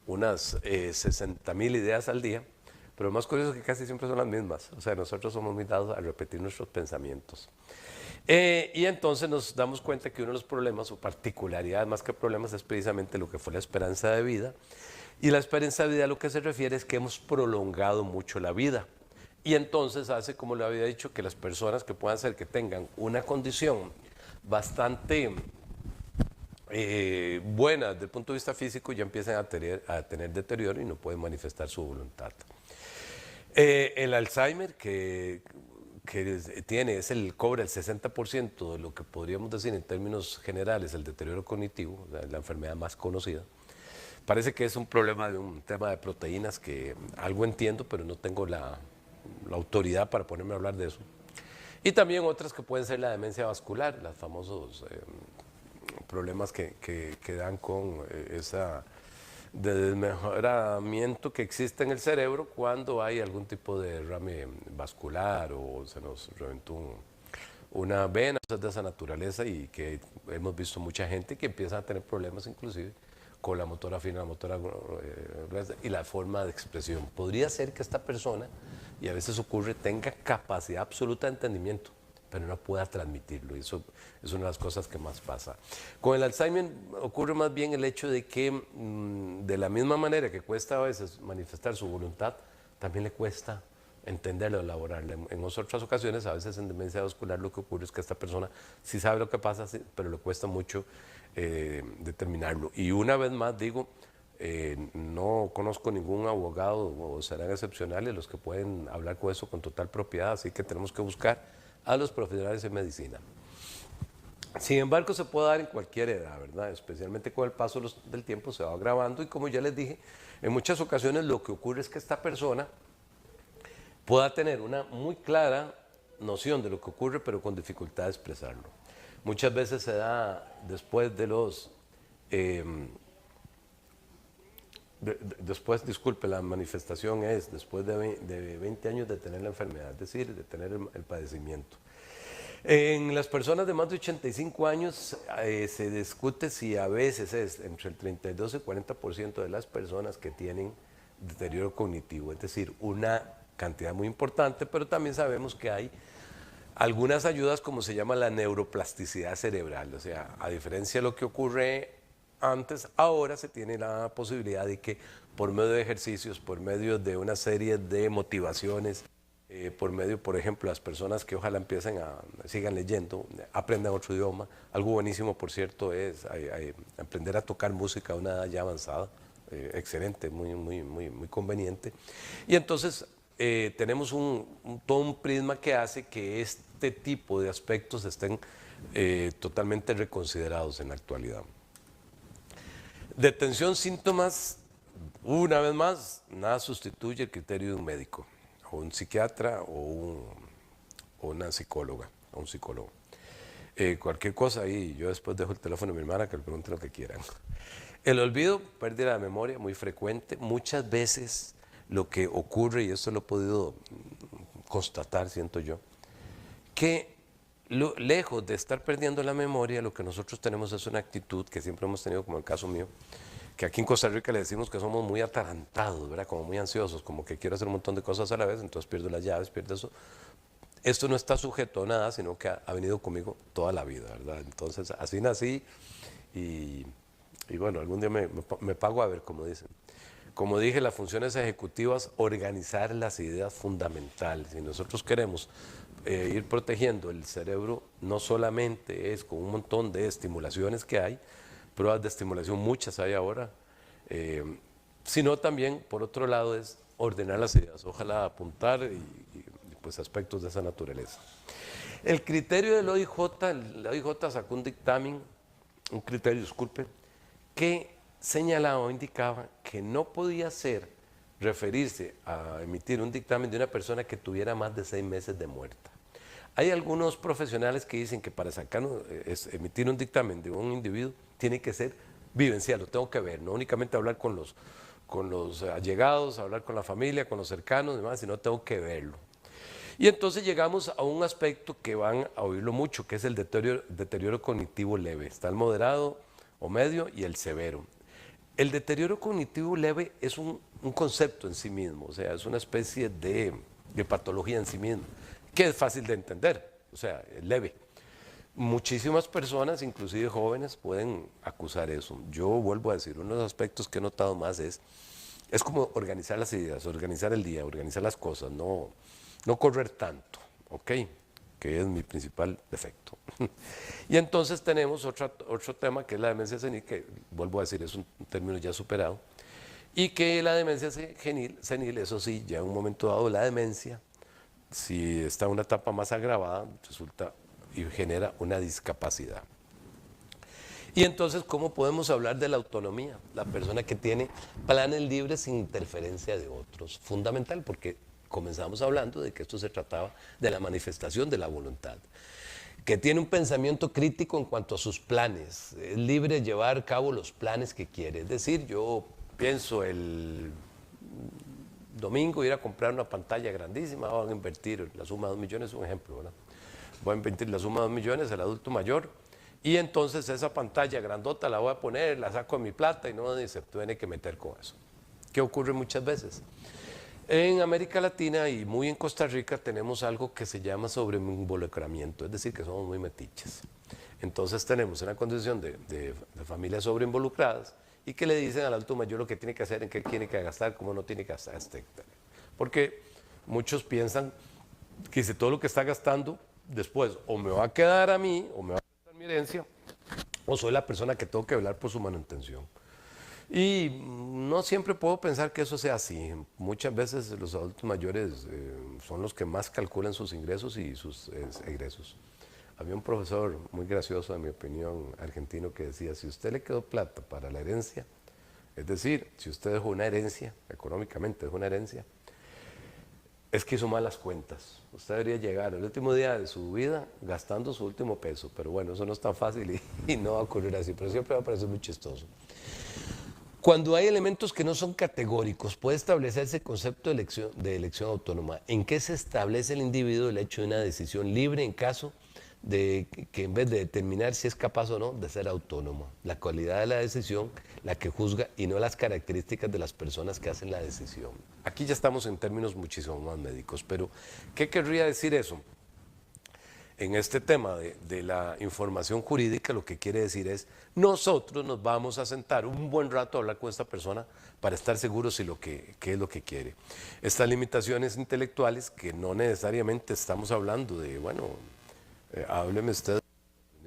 Speaker 1: unas 60,000 ideas al día, pero lo más curioso es que casi siempre son las mismas. O sea, nosotros somos muy dados a repetir nuestros pensamientos. Y entonces nos damos cuenta que uno de los problemas o particularidades más que problemas es precisamente lo que fue la esperanza de vida. Y la esperanza de vida a lo que se refiere es que hemos prolongado mucho la vida. Y entonces hace, como le había dicho, que las personas que puedan ser que tengan una condición bastante buena desde el punto de vista físico ya empiezan a tener deterioro y no pueden manifestar su voluntad. El Alzheimer cobra el 60% de lo que podríamos decir en términos generales el deterioro cognitivo, la enfermedad más conocida. Parece que es un problema de un tema de proteínas que algo entiendo, pero no tengo la autoridad para ponerme a hablar de eso. Y también otras que pueden ser la demencia vascular, los famosos problemas que dan con esa desmejoramiento que existe en el cerebro cuando hay algún tipo de derrame vascular o se nos reventó una vena, cosas de esa naturaleza, y que hemos visto mucha gente que empieza a tener problemas inclusive con la motora fina, la motora gruesa y la forma de expresión. Podría ser que esta persona, y a veces ocurre, tenga capacidad absoluta de entendimiento, pero no pueda transmitirlo. Y eso es una de las cosas que más pasa. Con el Alzheimer ocurre más bien el hecho de que de la misma manera que cuesta a veces manifestar su voluntad, también le cuesta entenderlo, elaborarlo. En otras ocasiones, a veces en demencia vascular, lo que ocurre es que esta persona sí sabe lo que pasa, pero le cuesta mucho determinarlo. Y una vez más digo, no conozco ningún abogado, o serán excepcionales los que pueden hablar con eso con total propiedad, así que tenemos que buscar a los profesionales de medicina. Sin embargo, se puede dar en cualquier edad, ¿verdad? Especialmente con el paso del tiempo se va agravando y, como ya les dije, en muchas ocasiones lo que ocurre es que esta persona pueda tener una muy clara noción de lo que ocurre, pero con dificultad de expresarlo. Muchas veces se da después de los... disculpe, la manifestación es después de 20 años de tener la enfermedad, es decir, de tener el padecimiento. En las personas de más de 85 años se discute si a veces es entre el 32 y 40% de las personas que tienen deterioro cognitivo, es decir, una cantidad muy importante, pero también sabemos que hay algunas ayudas como se llama la neuroplasticidad cerebral, o sea, a diferencia de lo que ocurre antes, ahora se tiene la posibilidad de que por medio de ejercicios, por medio de una serie de motivaciones, por medio, por ejemplo, las personas que ojalá sigan leyendo, aprendan otro idioma. Algo buenísimo, por cierto, es aprender a tocar música a una edad ya avanzada. Excelente, muy conveniente. Y entonces tenemos todo un prisma que hace que este tipo de aspectos estén totalmente reconsiderados en la actualidad. Detención, síntomas Una vez más, nada sustituye el criterio de un médico, o un psiquiatra, o una psicóloga, o un psicólogo. Cualquier cosa ahí, yo después dejo el teléfono de mi hermana que le pregunte lo que quieran. El olvido, pérdida de memoria, muy frecuente. Muchas veces lo que ocurre, y esto lo he podido constatar, siento yo, que lejos de estar perdiendo la memoria, lo que nosotros tenemos es una actitud que siempre hemos tenido, como el caso mío, que aquí en Costa Rica le decimos que somos muy atarantados, ¿verdad? Como muy ansiosos, como que quiero hacer un montón de cosas a la vez, entonces pierdo las llaves, pierdo eso. Esto no está sujeto a nada, sino que ha venido conmigo toda la vida, ¿verdad? Entonces, así nací y, y bueno, algún día me pago a ver, como dicen. Como dije, las funciones ejecutivas, organizar las ideas fundamentales. Si nosotros queremos ir protegiendo el cerebro, no solamente es con un montón de estimulaciones que hay, pruebas de estimulación muchas hay ahora, sino también, por otro lado, es ordenar las ideas, ojalá apuntar y pues aspectos de esa naturaleza. El criterio del OIJ, el OIJ sacó un dictamen, un criterio, disculpe, que señalaba o indicaba que no podía ser referirse a emitir un dictamen de una persona que tuviera más de 6 meses de muerta. Hay algunos profesionales que dicen que para sacar, emitir un dictamen de un individuo tiene que ser vivencial, lo tengo que ver, no únicamente hablar con los allegados, hablar con la familia, con los cercanos, demás, sino tengo que verlo. Y entonces llegamos a un aspecto que van a oírlo mucho, que es el deterioro cognitivo leve. Está el moderado o medio y el severo. El deterioro cognitivo leve es un concepto en sí mismo, o sea, es una especie de patología en sí mismo, que es fácil de entender, o sea, es leve. Muchísimas personas, inclusive jóvenes, pueden acusar eso. Yo vuelvo a decir, uno de los aspectos que he notado más es como organizar las ideas, organizar el día, organizar las cosas, no correr tanto, ¿ok? Que es mi principal defecto. Y entonces tenemos otro tema que es la demencia senil, que vuelvo a decir, es un término ya superado, y que la demencia senil, eso sí, ya en un momento dado la demencia, si está en una etapa más agravada, resulta y genera una discapacidad. Y entonces, ¿cómo podemos hablar de la autonomía? La persona que tiene planes libres sin interferencia de otros. Fundamental, porque comenzamos hablando de que esto se trataba de la manifestación de la voluntad. Que tiene un pensamiento crítico en cuanto a sus planes. Es libre de llevar a cabo los planes que quiere. Es decir, yo pienso el domingo ir a comprar una pantalla grandísima, voy a invertir la suma de 2 millones, es un ejemplo, ¿verdad? Voy a invertir la suma de 2 millones al adulto mayor y entonces esa pantalla grandota la voy a poner, la saco de mi plata y no se tiene que meter con eso. ¿Qué ocurre muchas veces? En América Latina y muy en Costa Rica tenemos algo que se llama sobreinvolucramiento, es decir, que somos muy metiches. Entonces tenemos una condición de familias sobreinvolucradas y que le dicen al adulto mayor lo que tiene que hacer, en qué tiene que gastar, cómo no tiene que gastar, etc. Porque muchos piensan que si todo lo que está gastando después o me va a quedar a mí o me va a quedar mi herencia o soy la persona que tengo que velar por su manutención. Y no siempre puedo pensar que eso sea así. Muchas veces los adultos mayores son los que más calculan sus ingresos y sus egresos. Había un profesor muy gracioso, en mi opinión, argentino, que decía, si usted le quedó plata para la herencia, es decir, si usted dejó una herencia, económicamente dejó una herencia, es que hizo malas cuentas. Usted debería llegar al último día de su vida gastando su último peso, pero bueno, eso no es tan fácil y no va a ocurrir así, pero siempre va a parecer muy chistoso. Cuando hay elementos que no son categóricos, puede establecerse el concepto de elección autónoma. ¿En qué se establece el individuo el hecho de una decisión libre en caso de que en vez de determinar si es capaz o no de ser autónomo? La cualidad de la decisión, la que juzga y no las características de las personas que hacen la decisión. Aquí ya estamos en términos muchísimo más médicos, pero ¿qué querría decir eso? En este tema de la información jurídica, lo que quiere decir es, nosotros nos vamos a sentar un buen rato a hablar con esta persona para estar seguros de qué es lo que quiere. Estas limitaciones intelectuales, que no necesariamente estamos hablando de, bueno, hábleme usted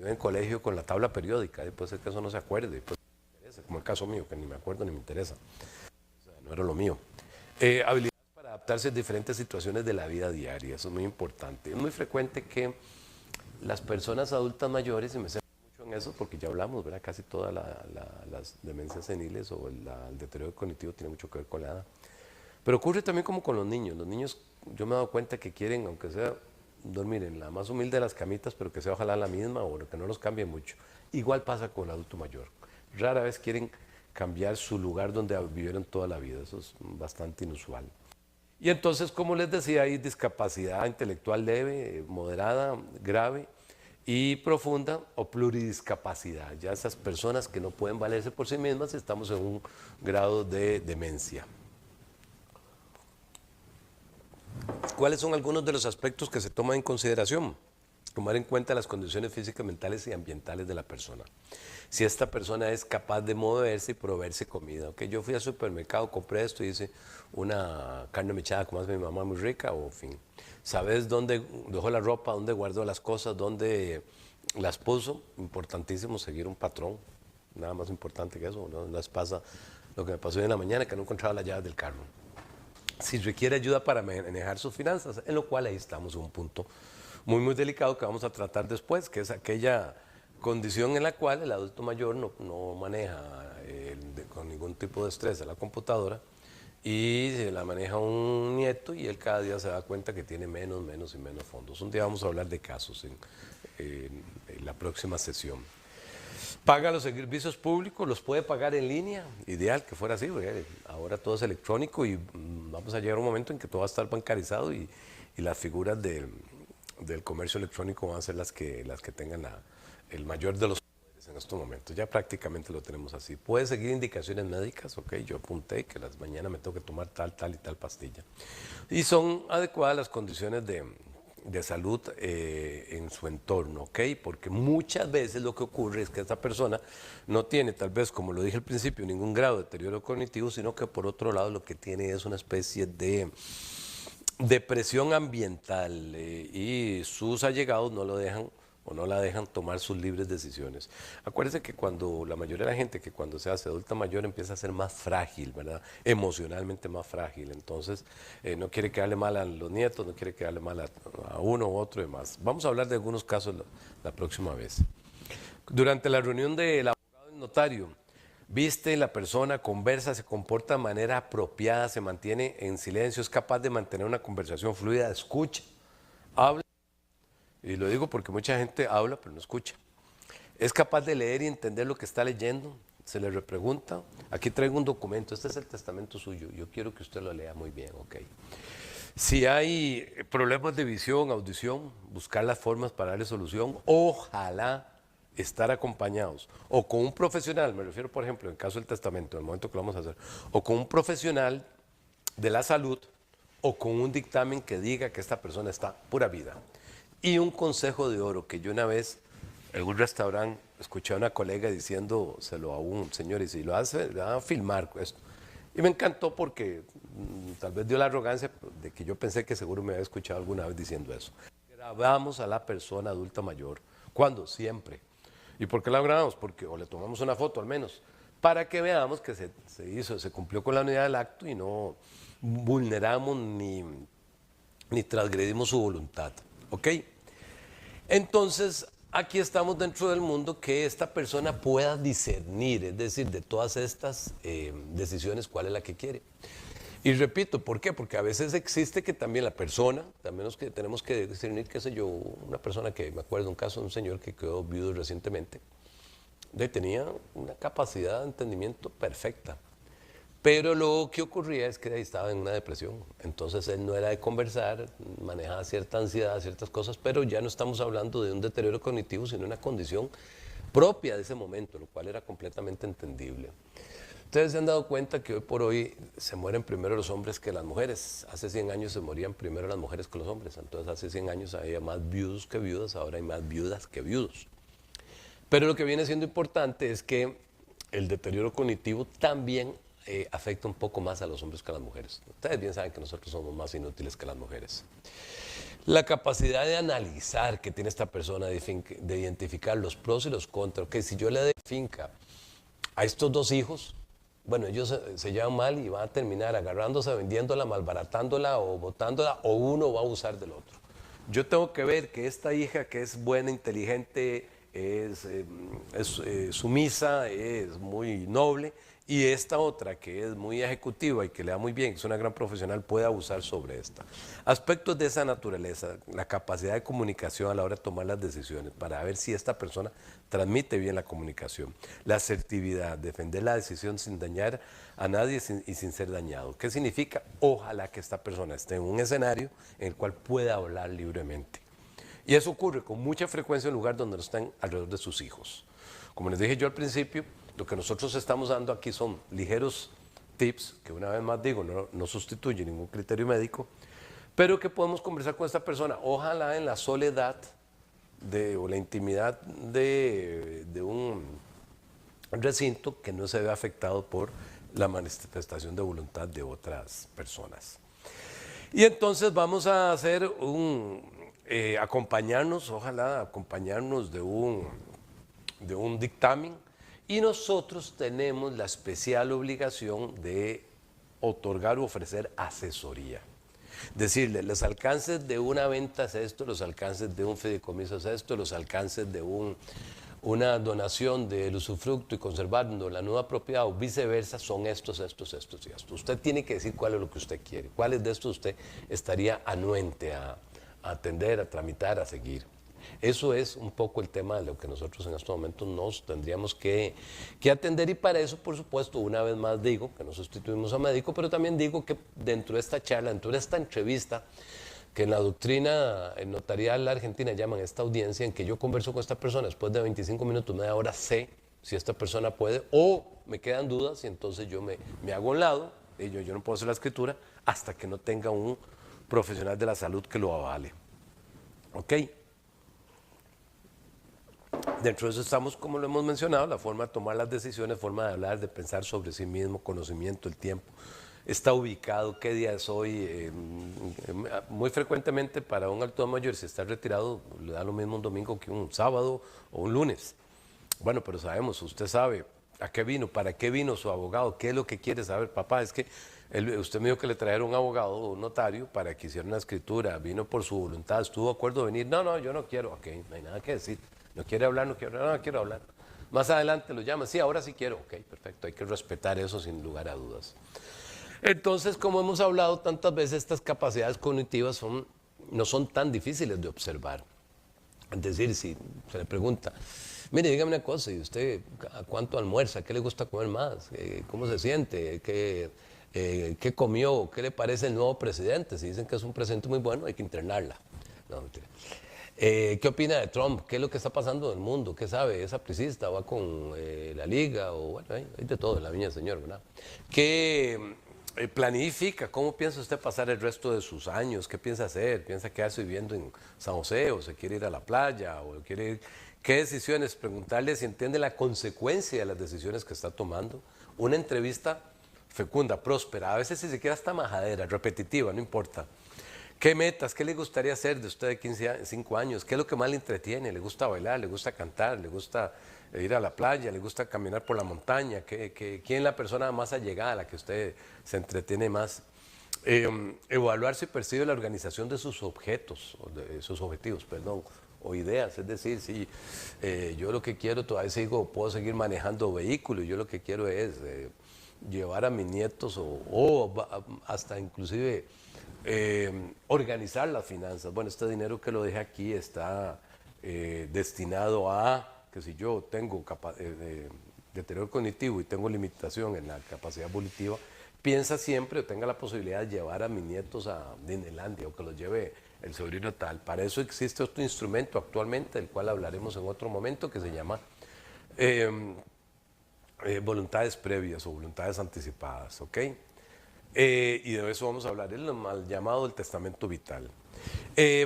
Speaker 1: en colegio con la tabla periódica, puede ser que eso no se acuerde, como el caso mío, que ni me acuerdo ni me interesa, o sea, no era lo mío. Habilidades para adaptarse a diferentes situaciones de la vida diaria, eso es muy importante. Es muy frecuente que las personas adultas mayores, y me centro mucho en eso porque ya hablamos, ¿verdad? Casi todas las demencias seniles o el deterioro cognitivo tiene mucho que ver con la edad. Pero ocurre también como con los niños. Los niños, yo me he dado cuenta que quieren, aunque sea dormir en la más humilde de las camitas, pero que sea ojalá la misma o que no los cambie mucho. Igual pasa con el adulto mayor. Rara vez quieren cambiar su lugar donde vivieron toda la vida. Eso es bastante inusual. Y entonces, como les decía, hay discapacidad intelectual leve, moderada, grave y profunda o pluridiscapacidad. Ya esas personas que no pueden valerse por sí mismas, estamos en un grado de demencia. ¿Cuáles son algunos de los aspectos que se toman en consideración? Tomar en cuenta las condiciones físicas, mentales y ambientales de la persona. Si esta persona es capaz de moverse y proveerse comida. ¿Okay? Yo fui al supermercado, compré esto y hice una carne mechada como hace mi mamá, muy rica, o en fin. ¿Sabes dónde dejó la ropa, dónde guardó las cosas, dónde las puso? Importantísimo seguir un patrón. Nada más importante que eso. No les pasa lo que me pasó hoy en la mañana, que no encontraba las llaves del carro. Si requiere ayuda para manejar sus finanzas, en lo cual ahí estamos en un punto muy delicado que vamos a tratar después, que es aquella condición en la cual el adulto mayor no maneja con ningún tipo de estrés a la computadora y se la maneja un nieto y él cada día se da cuenta que tiene menos y menos fondos. Un día vamos a hablar de casos en la próxima sesión. Paga los servicios públicos, los puede pagar en línea, ideal que fuera así, porque ahora todo es electrónico y vamos a llegar a un momento en que todo va a estar bancarizado y las figuras del comercio electrónico van a ser las que tengan el mayor de los poderes en estos momentos. Ya prácticamente lo tenemos así. Puede seguir indicaciones médicas, ok, yo apunté que las mañanas me tengo que tomar tal y tal pastilla. Y son adecuadas las condiciones de salud en su entorno, ¿ok? Porque muchas veces lo que ocurre es que esta persona no tiene, tal vez, como lo dije al principio, ningún grado de deterioro cognitivo, sino que por otro lado lo que tiene es una especie de depresión ambiental y sus allegados no lo dejan o no la dejan tomar sus libres decisiones. Acuérdense que cuando la mayoría de la gente que cuando se hace adulta mayor empieza a ser más frágil, ¿verdad? Emocionalmente más frágil, entonces no quiere quedarle mal a los nietos, no quiere quedarle mal a uno u otro y demás. Vamos a hablar de algunos casos la próxima vez. Durante la reunión del abogado y notario, viste la persona, conversa, se comporta de manera apropiada, se mantiene en silencio, es capaz de mantener una conversación fluida, escucha, habla. Y lo digo porque mucha gente habla pero no escucha. Es capaz de leer y entender lo que está leyendo. Se le repregunta. Aquí traigo un documento. Este es el testamento suyo. Yo quiero que usted lo lea muy bien, ok. Si hay problemas de visión, audición, buscar las formas para darle solución. Ojalá estar acompañados. O con un profesional, me refiero por ejemplo, en caso del testamento, en el momento que lo vamos a hacer, o con un profesional de la salud, o con un dictamen que diga que esta persona está pura vida. Y un consejo de oro que yo una vez en un restaurante escuché a una colega diciéndoselo a un señor y si lo hace, le van a filmar esto. Y me encantó porque tal vez dio la arrogancia de que yo pensé que seguro me había escuchado alguna vez diciendo eso. Grabamos a la persona adulta mayor. ¿Cuándo? Siempre. ¿Y por qué la grabamos? Porque o le tomamos una foto al menos, para que veamos que se cumplió con la unidad del acto y no vulneramos ni transgredimos su voluntad. ¿Ok? Entonces, aquí estamos dentro del mundo que esta persona pueda discernir, es decir, de todas estas decisiones, cuál es la que quiere. Y repito, ¿por qué? Porque a veces existe que también la persona, también que tenemos que discernir, qué sé yo, una persona que, me acuerdo de un caso de un señor que quedó viudo recientemente, tenía una capacidad de entendimiento perfecta. Pero lo que ocurría es que ahí estaba en una depresión. Entonces él no era de conversar, manejaba cierta ansiedad, ciertas cosas, pero ya no estamos hablando de un deterioro cognitivo, sino una condición propia de ese momento, lo cual era completamente entendible. Ustedes se han dado cuenta que hoy por hoy se mueren primero los hombres que las mujeres. Hace 100 años se morían primero las mujeres que los hombres. Entonces hace 100 años había más viudos que viudas, ahora hay más viudas que viudos. Pero lo que viene siendo importante es que el deterioro cognitivo también afecta un poco más a los hombres que a las mujeres. Ustedes bien saben que nosotros somos más inútiles que las mujeres. La capacidad de analizar que tiene esta persona, de identificar los pros y los contras, que si yo le doy finca a estos dos hijos, bueno, ellos se llevan mal y van a terminar agarrándose, vendiéndola, malbaratándola o botándola, o uno va a abusar del otro. Yo tengo que ver que esta hija que es buena, inteligente, es sumisa, es muy noble, y esta otra que es muy ejecutiva y que le da muy bien, que es una gran profesional, puede abusar sobre esta. Aspectos de esa naturaleza, la capacidad de comunicación a la hora de tomar las decisiones, para ver si esta persona transmite bien la comunicación, la asertividad, defender la decisión sin dañar a nadie y sin ser dañado. ¿Qué significa? Ojalá que esta persona esté en un escenario en el cual pueda hablar libremente. Y eso ocurre con mucha frecuencia en un lugar donde no están alrededor de sus hijos. Como les dije yo al principio, lo que nosotros estamos dando aquí son ligeros tips, que una vez más digo, no sustituye ningún criterio médico, pero que podemos conversar con esta persona, ojalá en la soledad o la intimidad de un recinto que no se ve afectado por la manifestación de voluntad de otras personas. Y entonces vamos a hacer acompañarnos, ojalá acompañarnos de un dictamen, y nosotros tenemos la especial obligación de otorgar o ofrecer asesoría. Decirle, los alcances de una venta es esto, los alcances de un fideicomiso es esto, los alcances de una donación del usufructo y conservando la nueva propiedad o viceversa son estos y estos. Usted tiene que decir cuál es lo que usted quiere, cuáles de estos usted estaría anuente a atender, a tramitar, a seguir. Eso es un poco el tema de lo que nosotros en estos momentos nos tendríamos que atender, y para eso, por supuesto, una vez más digo que no sustituimos a médico, pero también digo que dentro de esta charla, dentro de esta entrevista, que en la doctrina notarial argentina llaman esta audiencia, en que yo converso con esta persona, después de 25 minutos, media hora, sé si esta persona puede o me quedan dudas, y entonces yo me hago a un lado, y yo no puedo hacer la escritura hasta que no tenga un profesional de la salud que lo avale. ¿Ok? Dentro de eso estamos, como lo hemos mencionado, la forma de tomar las decisiones, forma de hablar, de pensar sobre sí mismo, conocimiento, el tiempo. Está ubicado, qué día es hoy. Muy frecuentemente para un adulto mayor, si está retirado, le da lo mismo un domingo que un sábado o un lunes. Bueno, pero sabemos, usted sabe a qué vino, para qué vino su abogado, qué es lo que quiere saber. Papá, es que usted me dijo que le trajera un abogado o un notario para que hiciera una escritura, vino por su voluntad, estuvo de acuerdo de venir. No, yo no quiero, ok, no hay nada que decir. No quiere hablar, no quiero hablar. Más adelante lo llama, sí, ahora sí quiero, ok, perfecto, hay que respetar eso sin lugar a dudas. Entonces, como hemos hablado tantas veces, estas capacidades cognitivas no son tan difíciles de observar. Es decir, si se le pregunta, mire, dígame una cosa, ¿y usted a cuánto almuerza? ¿Qué le gusta comer más? ¿Cómo se siente? ¿Qué comió? ¿Qué le parece el nuevo presidente? Si dicen que es un presidente muy bueno, hay que internarla. No, mentira. ¿Qué opina de Trump? ¿Qué es lo que está pasando en el mundo? ¿Qué sabe? ¿Es apricista? ¿Va con la liga? O bueno, hay de todo en la viña del Señor, ¿verdad? ¿Qué planifica? ¿Cómo piensa usted pasar el resto de sus años? ¿Qué piensa hacer? ¿Piensa quedarse viviendo en San José? ¿O se quiere ir a la playa? ¿O quiere ir? ¿Qué decisiones? Preguntarle si entiende la consecuencia de las decisiones que está tomando. Una entrevista fecunda, próspera, a veces si se quiere hasta majadera, repetitiva, no importa. ¿Qué metas? ¿Qué le gustaría hacer de usted de 5 años? ¿Qué es lo que más le entretiene? ¿Le gusta bailar? ¿Le gusta cantar? ¿Le gusta ir a la playa? ¿Le gusta caminar por la montaña? ¿Quién es la persona más allegada a la que usted se entretiene más? Evaluar si percibe la organización de sus objetivos, o ideas. Es decir, si yo lo que quiero, todavía puedo seguir manejando vehículos, yo lo que quiero es llevar a mis nietos o hasta inclusive organizar las finanzas. Bueno, este dinero que lo dejé aquí está destinado a, que si yo tengo deterioro cognitivo y tengo limitación en la capacidad volitiva, piensa siempre o tenga la posibilidad de llevar a mis nietos a Disneylandia o que los lleve el sobrino tal. Para eso existe otro instrumento actualmente, del cual hablaremos en otro momento, que se llama voluntades previas o voluntades anticipadas, ¿ok? Y de eso vamos a hablar, el mal llamado el testamento vital.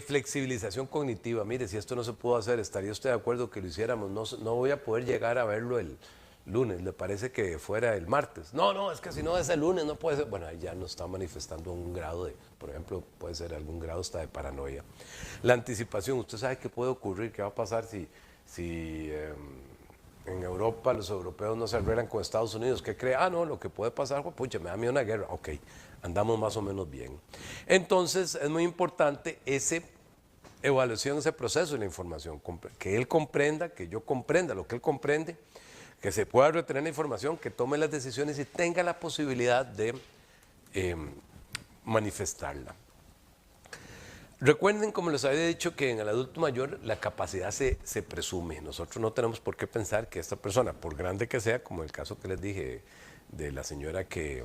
Speaker 1: Flexibilización cognitiva, mire, si esto no se pudo hacer, ¿estaría usted de acuerdo que lo hiciéramos? No voy a poder llegar a verlo el lunes, ¿le parece que fuera el martes? No, es que si no es el lunes no puede ser. Bueno, ahí ya nos está manifestando un grado de, por ejemplo, puede ser algún grado hasta de paranoia. La anticipación, usted sabe qué puede ocurrir, qué va a pasar si en Europa los europeos no se arreglan con Estados Unidos. ¿Qué cree? No, lo que puede pasar, pues, pucha, me da miedo una guerra. Ok, andamos más o menos bien. Entonces es muy importante ese evaluación, ese proceso de la información, que él comprenda, que yo comprenda lo que él comprende, que se pueda retener la información, que tome las decisiones y tenga la posibilidad de manifestarla. Recuerden, como les había dicho, que en el adulto mayor la capacidad se presume. Nosotros no tenemos por qué pensar que esta persona, por grande que sea, como el caso que les dije de la señora que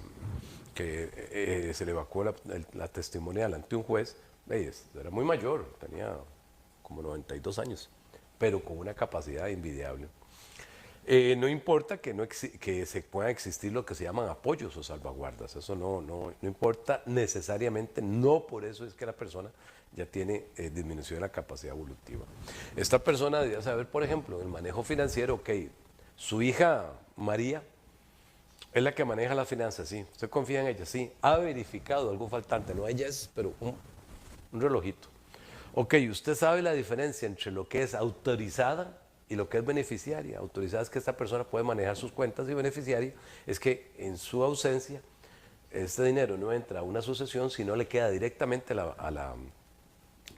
Speaker 1: se le evacuó la testimonial ante un juez, era muy mayor, tenía como 92 años, pero con una capacidad envidiable. No importa que se puedan existir lo que se llaman apoyos o salvaguardas, eso no importa necesariamente, no por eso es que la persona ya tiene disminución de la capacidad evolutiva. Esta persona debería saber, por ejemplo, en el manejo financiero, ok, su hija María es la que maneja las finanzas, sí, usted confía en ella, sí, ha verificado algún faltante, no ella es, pero un relojito. Ok, usted sabe la diferencia entre lo que es autorizada y lo que es beneficiaria. Autorizada es que esta persona puede manejar sus cuentas y beneficiaria es que en su ausencia este dinero no entra a una sucesión, sino le queda directamente a la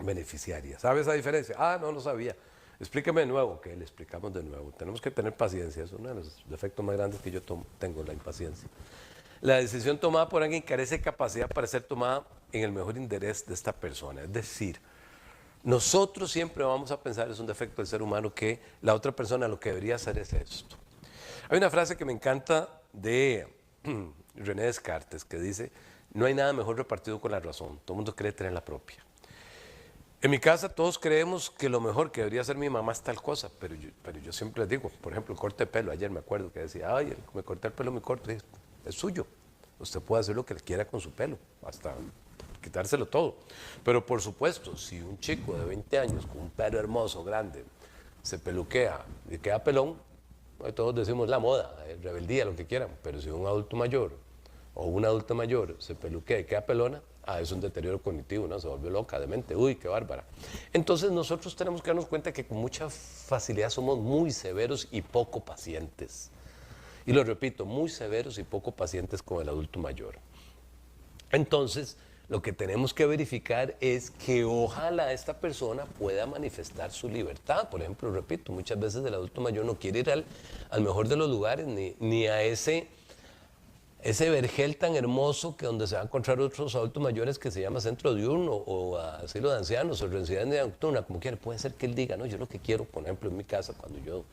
Speaker 1: beneficiaria. ¿Sabe esa diferencia? Ah, no sabía. Explíqueme de nuevo. Ok, le explicamos de nuevo. Tenemos que tener paciencia. Es uno de los defectos más grandes que yo tengo, la impaciencia. La decisión tomada por alguien carece de capacidad para ser tomada en el mejor interés de esta persona. Es decir, nosotros siempre vamos a pensar, es un defecto del ser humano, que la otra persona lo que debería hacer es esto. Hay una frase que me encanta de René Descartes que dice, no hay nada mejor repartido con la razón, todo el mundo cree tener la propia. En mi casa todos creemos que lo mejor que debería hacer mi mamá es tal cosa, pero yo siempre les digo, por ejemplo, el corte de pelo, ayer me acuerdo que decía, ay, me corté el pelo muy corto, es suyo, usted puede hacer lo que quiera con su pelo, hasta quitárselo todo. Pero por supuesto, si un chico de 20 años con un pelo hermoso, grande, se peluquea y queda pelón, todos decimos la moda, rebeldía, lo que quieran, pero si un adulto mayor o una adulta mayor se peluquea y queda pelona, es un deterioro cognitivo, ¿no? Se volvió loca, demente, uy, qué bárbara. Entonces nosotros tenemos que darnos cuenta que con mucha facilidad somos muy severos y poco pacientes. Y lo repito, muy severos y poco pacientes con el adulto mayor. Entonces, lo que tenemos que verificar es que ojalá esta persona pueda manifestar su libertad. Por ejemplo, repito, muchas veces el adulto mayor no quiere ir al mejor de los lugares, ni a ese vergel tan hermoso que donde se va a encontrar otros adultos mayores que se llama centro diurno o asilo de ancianos o residencia nocturna, como quiera. Puede ser que él diga, no, yo lo que quiero, por ejemplo, en mi casa, cuando yo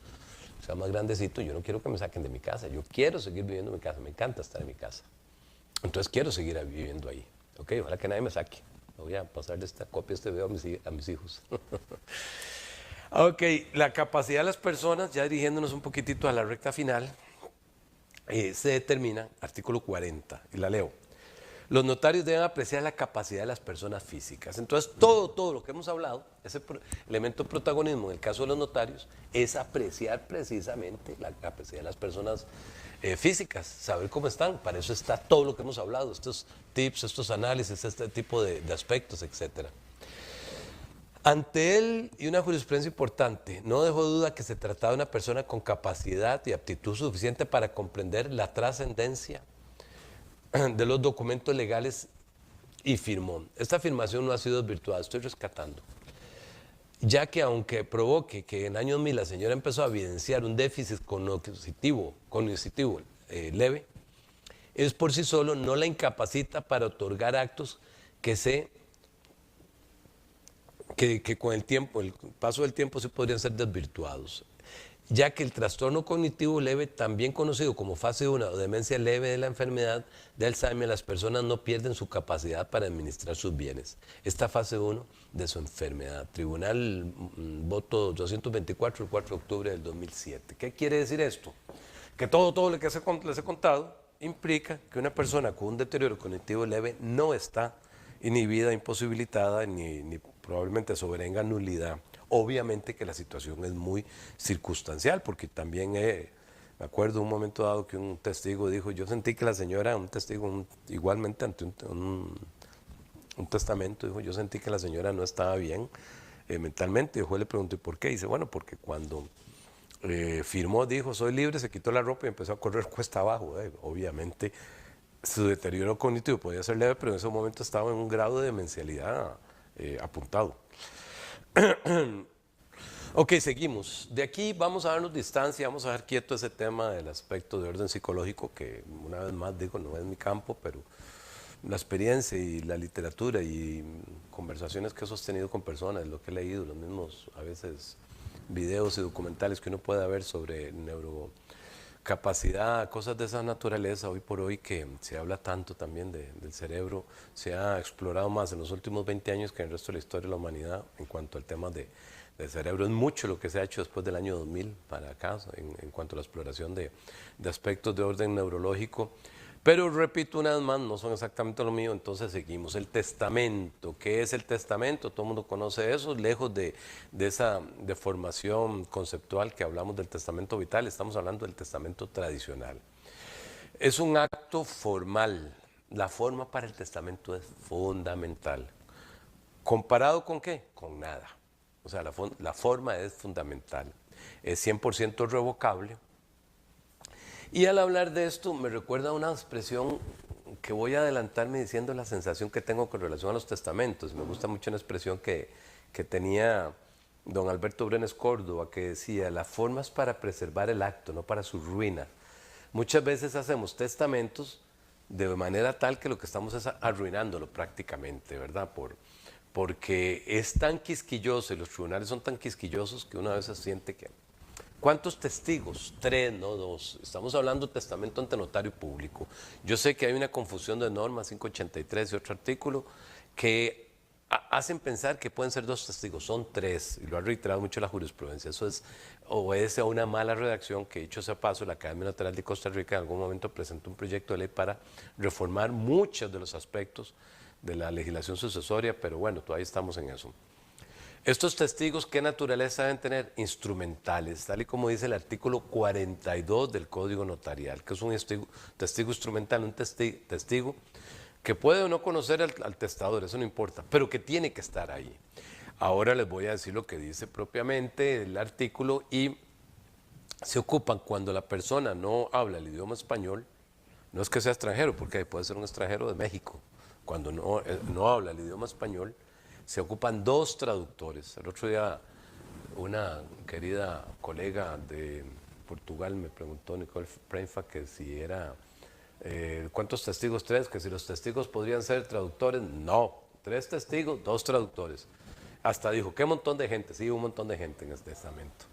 Speaker 1: sea más grandecito, yo no quiero que me saquen de mi casa, yo quiero seguir viviendo en mi casa, me encanta estar en mi casa. Entonces quiero seguir viviendo ahí. Ok, ojalá que nadie me saque. Voy a pasarle esta copia, este video a mis hijos. Ok, la capacidad de las personas, ya dirigiéndonos un poquitito a la recta final, se determina, artículo 40, y la leo. Los notarios deben apreciar la capacidad de las personas físicas. Entonces, todo lo que hemos hablado, ese elemento de protagonismo en el caso de los notarios, es apreciar precisamente la capacidad de las personas físicas, saber cómo están. Para eso está todo lo que hemos hablado, estos tips, estos análisis, este tipo de aspectos, etc. Ante él, y una jurisprudencia importante, no dejó duda que se trataba de una persona con capacidad y aptitud suficiente para comprender la trascendencia de los documentos legales y firmó. Esta afirmación no ha sido desvirtuada, estoy rescatando. Ya que aunque provoque que en años 1000 la señora empezó a evidenciar un déficit cognitivo leve, es por sí solo no la incapacita para otorgar actos que con el paso del tiempo sí podrían ser desvirtuados, ya que el trastorno cognitivo leve, también conocido como fase 1 o demencia leve de la enfermedad de Alzheimer, las personas no pierden su capacidad para administrar sus bienes. Esta fase 1 de su enfermedad. Tribunal, voto 224, el 4 de octubre del 2007. ¿Qué quiere decir esto? Que todo lo que les he contado implica que una persona con un deterioro cognitivo leve no está inhibida, imposibilitada, ni probablemente sobrevenga nulidad. Obviamente que la situación es muy circunstancial, porque también me acuerdo un momento dado que un testigo dijo, yo sentí que la señora, un testigo igualmente ante un testamento, dijo, yo sentí que la señora no estaba bien mentalmente. Y yo le pregunté, ¿por qué? Y dice, bueno, porque cuando firmó, dijo, soy libre, se quitó la ropa y empezó a correr cuesta abajo. Obviamente su deterioro cognitivo podía ser leve, pero en ese momento estaba en un grado de demencialidad apuntado. Ok, seguimos. De aquí vamos a darnos distancia, vamos a dejar quieto ese tema del aspecto de orden psicológico, que una vez más digo, no es mi campo, pero la experiencia y la literatura y conversaciones que he sostenido con personas, lo que he leído, los mismos a veces videos y documentales que uno pueda ver sobre neurocapacidad, cosas de esa naturaleza, hoy por hoy que se habla tanto también del cerebro, se ha explorado más en los últimos 20 años que en el resto de la historia de la humanidad en cuanto al tema del cerebro. Es mucho lo que se ha hecho después del año 2000 para acá en cuanto a la exploración de aspectos de orden neurológico. Pero repito una vez más, no son exactamente lo mío, entonces seguimos. El testamento, ¿qué es el testamento? Todo el mundo conoce eso, lejos de esa deformación conceptual que hablamos del testamento vital, estamos hablando del testamento tradicional. Es un acto formal, la forma para el testamento es fundamental. ¿Comparado con qué? Con nada. O sea, la forma es fundamental. Es 100% revocable. Y al hablar de esto me recuerda una expresión que voy a adelantarme diciendo la sensación que tengo con relación a los testamentos. Me gusta mucho una expresión que tenía don Alberto Brenes Córdoba, que decía, la forma es para preservar el acto, no para su ruina. Muchas veces hacemos testamentos de manera tal que lo que estamos es arruinándolo prácticamente, ¿verdad? Porque es tan quisquilloso y los tribunales son tan quisquillosos que uno a veces siente que... ¿Cuántos testigos? 3, no 2. Estamos hablando de testamento ante notario público. Yo sé que hay una confusión de normas 583 y otro artículo que hacen pensar que pueden ser 2 testigos, son 3, y lo ha reiterado mucho la jurisprudencia. Eso obedece a una mala redacción que, dicho sea paso, la Academia Notarial de Costa Rica en algún momento presentó un proyecto de ley para reformar muchos de los aspectos de la legislación sucesoria, pero bueno, todavía estamos en eso. Estos testigos, ¿qué naturaleza deben tener? Instrumentales, tal y como dice el artículo 42 del Código Notarial, que es un testigo instrumental, un testigo que puede o no conocer al testador, eso no importa, pero que tiene que estar ahí. Ahora les voy a decir lo que dice propiamente el artículo y se ocupan cuando la persona no habla el idioma español, no es que sea extranjero, porque puede ser un extranjero de México, cuando no habla el idioma español, se ocupan 2 traductores. El otro día una querida colega de Portugal me preguntó, Nicole Preinfa, que si era, ¿cuántos testigos? 3, que si los testigos podrían ser traductores. No, 3 testigos, 2 traductores. Hasta dijo, ¿qué montón de gente? Sí, un montón de gente en este testamento.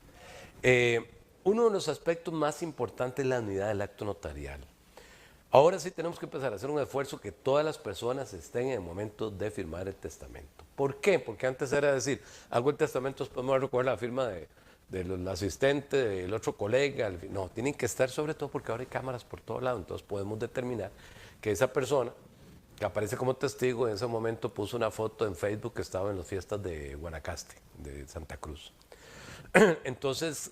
Speaker 1: Uno de los aspectos más importantes es la unidad del acto notarial. Ahora sí tenemos que empezar a hacer un esfuerzo que todas las personas estén en el momento de firmar el testamento. ¿Por qué? Porque antes era decir, hago el testamento, después me voy a recoger la firma del asistente, del otro colega. No, tienen que estar sobre todo porque ahora hay cámaras por todo lado, entonces podemos determinar que esa persona que aparece como testigo en ese momento puso una foto en Facebook que estaba en las fiestas de Guanacaste, de Santa Cruz. Entonces,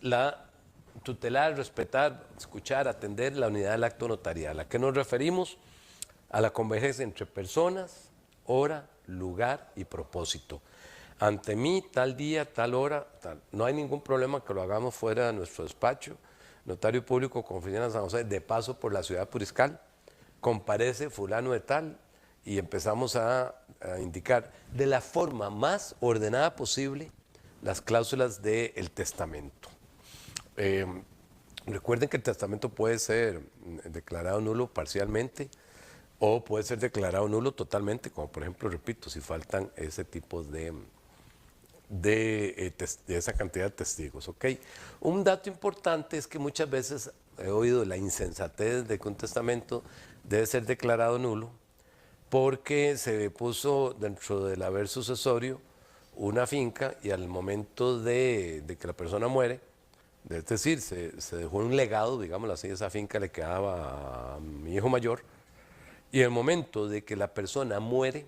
Speaker 1: tutelar, respetar, escuchar, atender la unidad del acto notarial. ¿A qué nos referimos? A la convergencia entre personas, hora, lugar y propósito. Ante mí, tal día, tal hora, tal. No hay ningún problema que lo hagamos fuera de nuestro despacho. Notario público con oficina en San José, de paso por la ciudad de Puriscal, comparece fulano de tal y empezamos a indicar de la forma más ordenada posible las cláusulas del testamento. Recuerden que el testamento puede ser declarado nulo parcialmente o puede ser declarado nulo totalmente, como por ejemplo, repito, si faltan ese tipo de esa cantidad de testigos. ¿Okay? Un dato importante es que muchas veces he oído la insensatez de que un testamento debe ser declarado nulo porque se puso dentro del haber sucesorio una finca y al momento de que la persona muere, es decir, se dejó un legado, digámoslo así, esa finca le quedaba a mi hijo mayor, y el momento de que la persona muere,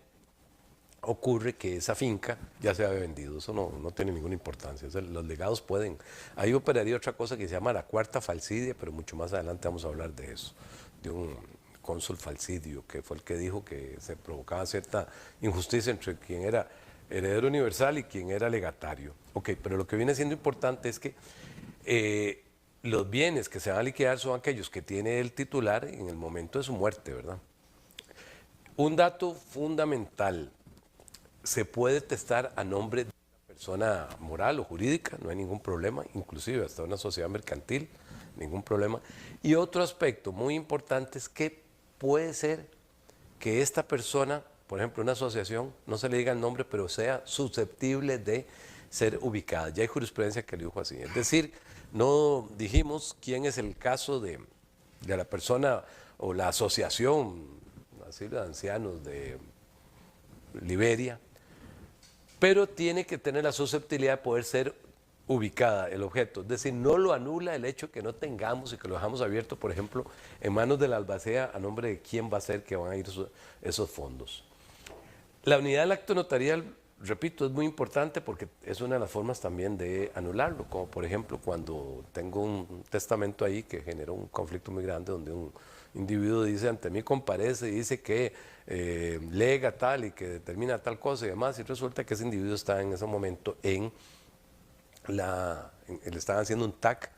Speaker 1: ocurre que esa finca ya se había vendido. Eso no tiene ninguna importancia. O sea, los legados pueden... Ahí operaría otra cosa que se llama la cuarta falsidia, pero mucho más adelante vamos a hablar de eso, de un cónsul falsidio, que fue el que dijo que se provocaba cierta injusticia entre quien era heredero universal y quien era legatario. Ok, pero lo que viene siendo importante es que los bienes que se van a liquidar son aquellos que tiene el titular en el momento de su muerte, ¿verdad? Un dato fundamental, se puede testar a nombre de una persona moral o jurídica, no hay ningún problema, inclusive hasta una sociedad mercantil, ningún problema. Y otro aspecto muy importante es que puede ser que esta persona, por ejemplo, una asociación, no se le diga el nombre, pero sea susceptible de ser ubicada. Ya hay jurisprudencia que lo dijo así. Es decir, no dijimos quién es el caso de la persona o la asociación, así de ancianos de Liberia, pero tiene que tener la susceptibilidad de poder ser ubicada el objeto. Es decir, no lo anula el hecho que no tengamos y que lo dejamos abierto, por ejemplo, en manos de la albacea a nombre de quién va a ser que van a ir esos fondos. La unidad del acto notarial, repito, es muy importante porque es una de las formas también de anularlo, como por ejemplo cuando tengo un testamento ahí que generó un conflicto muy grande donde un individuo dice ante mí comparece y dice que lega tal y que determina tal cosa y demás, y resulta que ese individuo está en ese momento le están haciendo un TAC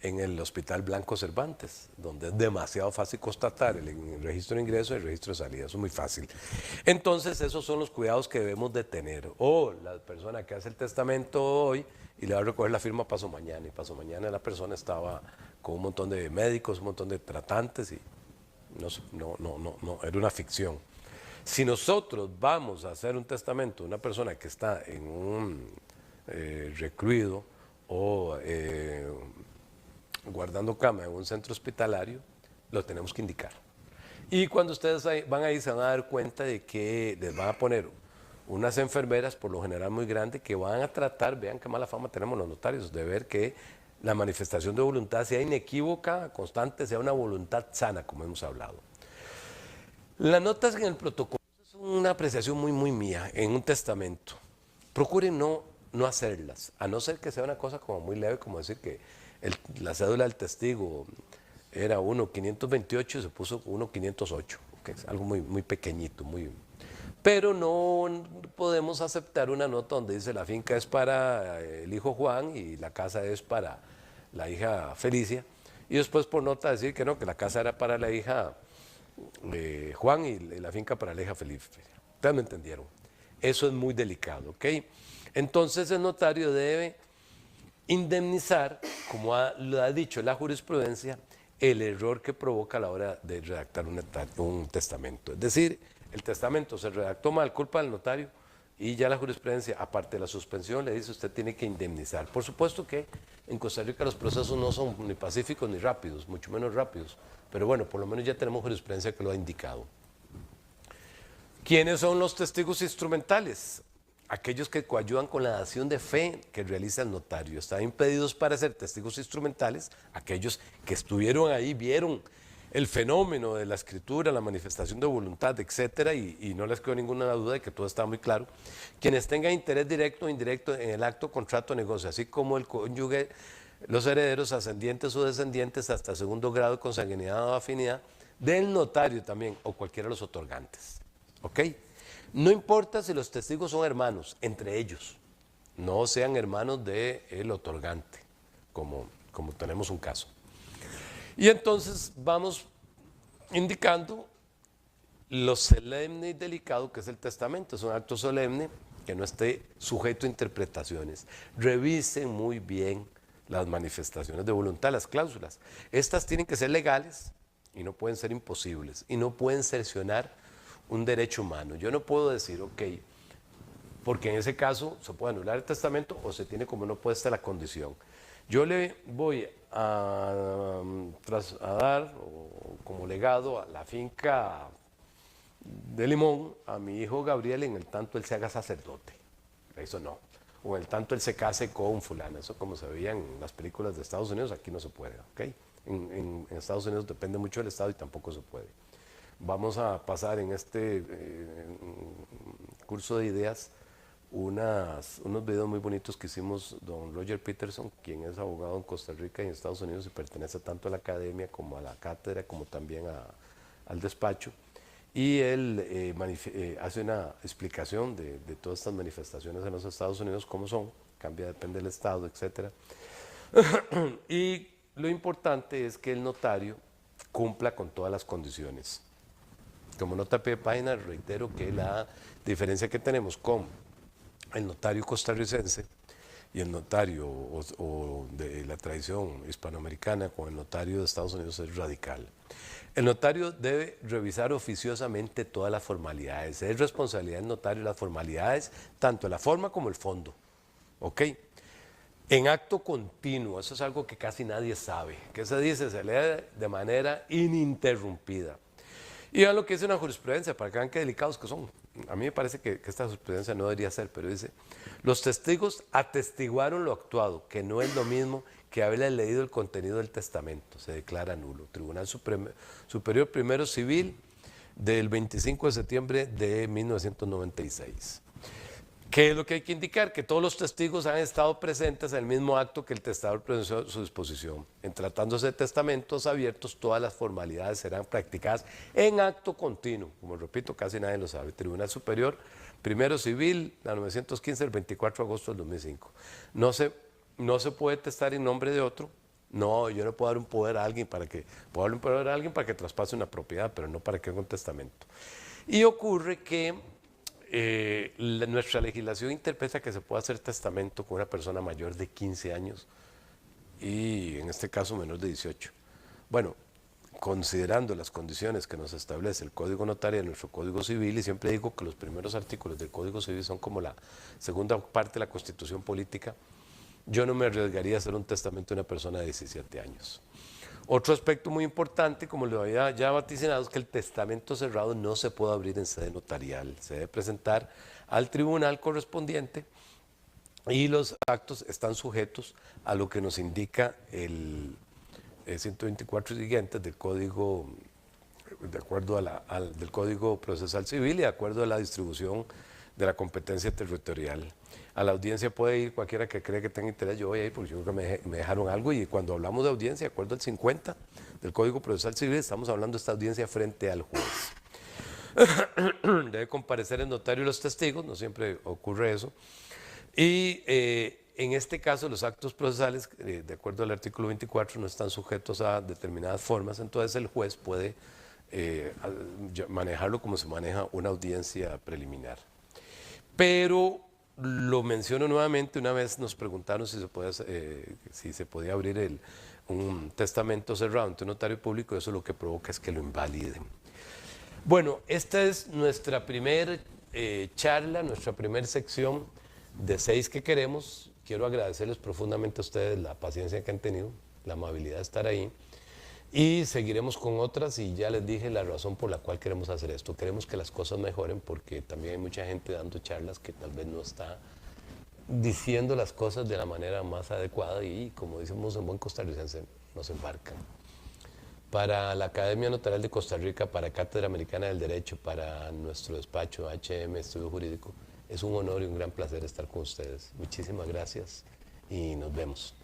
Speaker 1: en el Hospital Blanco Cervantes, donde es demasiado fácil constatar el registro de ingreso y el registro de salida, eso es muy fácil. Entonces, esos son los cuidados que debemos de tener. O la persona que hace el testamento hoy y le va a recoger la firma paso mañana, y paso mañana la persona estaba con un montón de médicos, un montón de tratantes y no, era una ficción. Si nosotros vamos a hacer un testamento de una persona que está en un recluido o guardando cama en un centro hospitalario, lo tenemos que indicar. Y cuando ustedes van ahí se van a dar cuenta de que les van a poner unas enfermeras, por lo general muy grandes, que van a tratar, vean qué mala fama tenemos los notarios, de ver que la manifestación de voluntad sea inequívoca, constante, sea una voluntad sana, como hemos hablado. Las notas en el protocolo es una apreciación muy mía en un testamento. Procuren no hacerlas, a no ser que sea una cosa como muy leve, como decir que la cédula del testigo era 1.528 y se puso 1.508, que es algo muy pequeñito, pero no podemos aceptar una nota donde dice la finca es para el hijo Juan y la casa es para la hija Felicia, y después por nota decir que no, que la casa era para la hija Juan y la finca para la hija Felipe. Ustedes me entendieron. Eso es muy delicado, ¿ok? Entonces el notario debe indemnizar, como lo ha dicho la jurisprudencia, el error que provoca a la hora de redactar un testamento. Es decir, el testamento se redactó mal, culpa del notario, y ya la jurisprudencia, aparte de la suspensión, le dice usted tiene que indemnizar. Por supuesto que en Costa Rica los procesos no son ni pacíficos ni rápidos, mucho menos rápidos, pero bueno, por lo menos ya tenemos jurisprudencia que lo ha indicado. ¿Quiénes son los testigos instrumentales? Aquellos que coayudan con la dación de fe que realiza el notario. Están impedidos para ser testigos instrumentales aquellos que estuvieron ahí, vieron el fenómeno de la escritura, la manifestación de voluntad, etcétera, y no les quedó ninguna duda de que todo está muy claro. Quienes tengan interés directo o indirecto en el acto, contrato o negocio, así como el cónyuge, los herederos, ascendientes o descendientes hasta segundo grado de consanguinidad o afinidad del notario también, o cualquiera de los otorgantes. ¿Ok? No importa si los testigos son hermanos, entre ellos, no sean hermanos del otorgante, como tenemos un caso. Y entonces vamos indicando lo solemne y delicado que es el testamento. Es un acto solemne que no esté sujeto a interpretaciones. Revisen muy bien las manifestaciones de voluntad, las cláusulas. Estas tienen que ser legales y no pueden ser imposibles y no pueden cercionar un derecho humano. Yo no puedo decir, ok, porque en ese caso se puede anular el testamento o se tiene como no puesta la condición. Yo le voy a trasladar como legado a la finca de Limón a mi hijo Gabriel en el tanto él se haga sacerdote. Eso no. O en el tanto él se case con fulana. Eso como se veía en las películas de Estados Unidos, aquí no se puede. ¿Okay? En Estados Unidos depende mucho del Estado y tampoco se puede. Vamos a pasar en este curso de ideas unos videos muy bonitos que hicimos don Roger Peterson, quien es abogado en Costa Rica y en Estados Unidos y pertenece tanto a la academia como a la cátedra, como también al despacho. Y él hace una explicación de todas estas manifestaciones en los Estados Unidos, cómo son, cambia, depende del estado, etc. Y lo importante es que el notario cumpla con todas las condiciones. Como nota a pie de página, reitero que la diferencia que tenemos con el notario costarricense y el notario o de la tradición hispanoamericana con el notario de Estados Unidos es radical. El notario debe revisar oficiosamente todas las formalidades. Es responsabilidad del notario las formalidades, tanto la forma como el fondo. ¿Ok? En acto continuo, eso es algo que casi nadie sabe. ¿Qué se dice? Se lee de manera ininterrumpida. Y vean lo que dice una jurisprudencia, para que vean qué delicados que son. A mí me parece que esta jurisprudencia no debería ser, pero dice, los testigos atestiguaron lo actuado, que no es lo mismo que haberle leído el contenido del testamento. Se declara nulo. Tribunal Superior Primero Civil del 25 de septiembre de 1996. ¿Qué es lo que hay que indicar? Que todos los testigos han estado presentes en el mismo acto que el testador pronunció su disposición. En tratándose de testamentos abiertos, todas las formalidades serán practicadas en acto continuo. Como repito, casi nadie lo sabe. Tribunal Superior, Primero Civil, la 915, el 24 de agosto del 2005. No se puede testar en nombre de otro. No, yo no puedo dar un poder a alguien puedo darle un poder a alguien para que traspase una propiedad, pero no para que haga un testamento. Y ocurre que nuestra legislación interpreta que se puede hacer testamento con una persona mayor de 15 años y en este caso menor de 18. Bueno, considerando las condiciones que nos establece el Código Notarial, nuestro Código Civil, y siempre digo que los primeros artículos del Código Civil son como la segunda parte de la Constitución Política, yo no me arriesgaría a hacer un testamento de una persona de 17 años. Otro aspecto muy importante, como lo había ya vaticinado, es que el testamento cerrado no se puede abrir en sede notarial. Se debe presentar al tribunal correspondiente y los actos están sujetos a lo que nos indica el 124 siguientes del Código, de acuerdo del Código Procesal Civil y de acuerdo a la distribución de la competencia territorial. A la audiencia puede ir cualquiera que cree que tenga interés, yo voy a ir porque yo creo que me dejaron algo, y cuando hablamos de audiencia, de acuerdo al 50 del Código Procesal Civil, estamos hablando de esta audiencia frente al juez. Debe comparecer el notario y los testigos, no siempre ocurre eso, y en este caso los actos procesales, de acuerdo al artículo 24, no están sujetos a determinadas formas, entonces el juez puede manejarlo como se maneja una audiencia preliminar. Pero lo menciono nuevamente, una vez nos preguntaron si se podía abrir un testamento cerrado ante un notario público, eso lo que provoca es que lo invaliden. Bueno, esta es nuestra primera charla, nuestra primera sección de 6 que queremos. Quiero agradecerles profundamente a ustedes la paciencia que han tenido, la amabilidad de estar ahí. Y seguiremos con otras, y ya les dije la razón por la cual queremos hacer esto. Queremos que las cosas mejoren porque también hay mucha gente dando charlas que tal vez no está diciendo las cosas de la manera más adecuada y, como decimos en buen costarricense, nos embarcan. Para la Academia Notarial de Costa Rica, para Cátedra Americana del Derecho, para nuestro despacho HM Estudio Jurídico, es un honor y un gran placer estar con ustedes. Muchísimas gracias y nos vemos.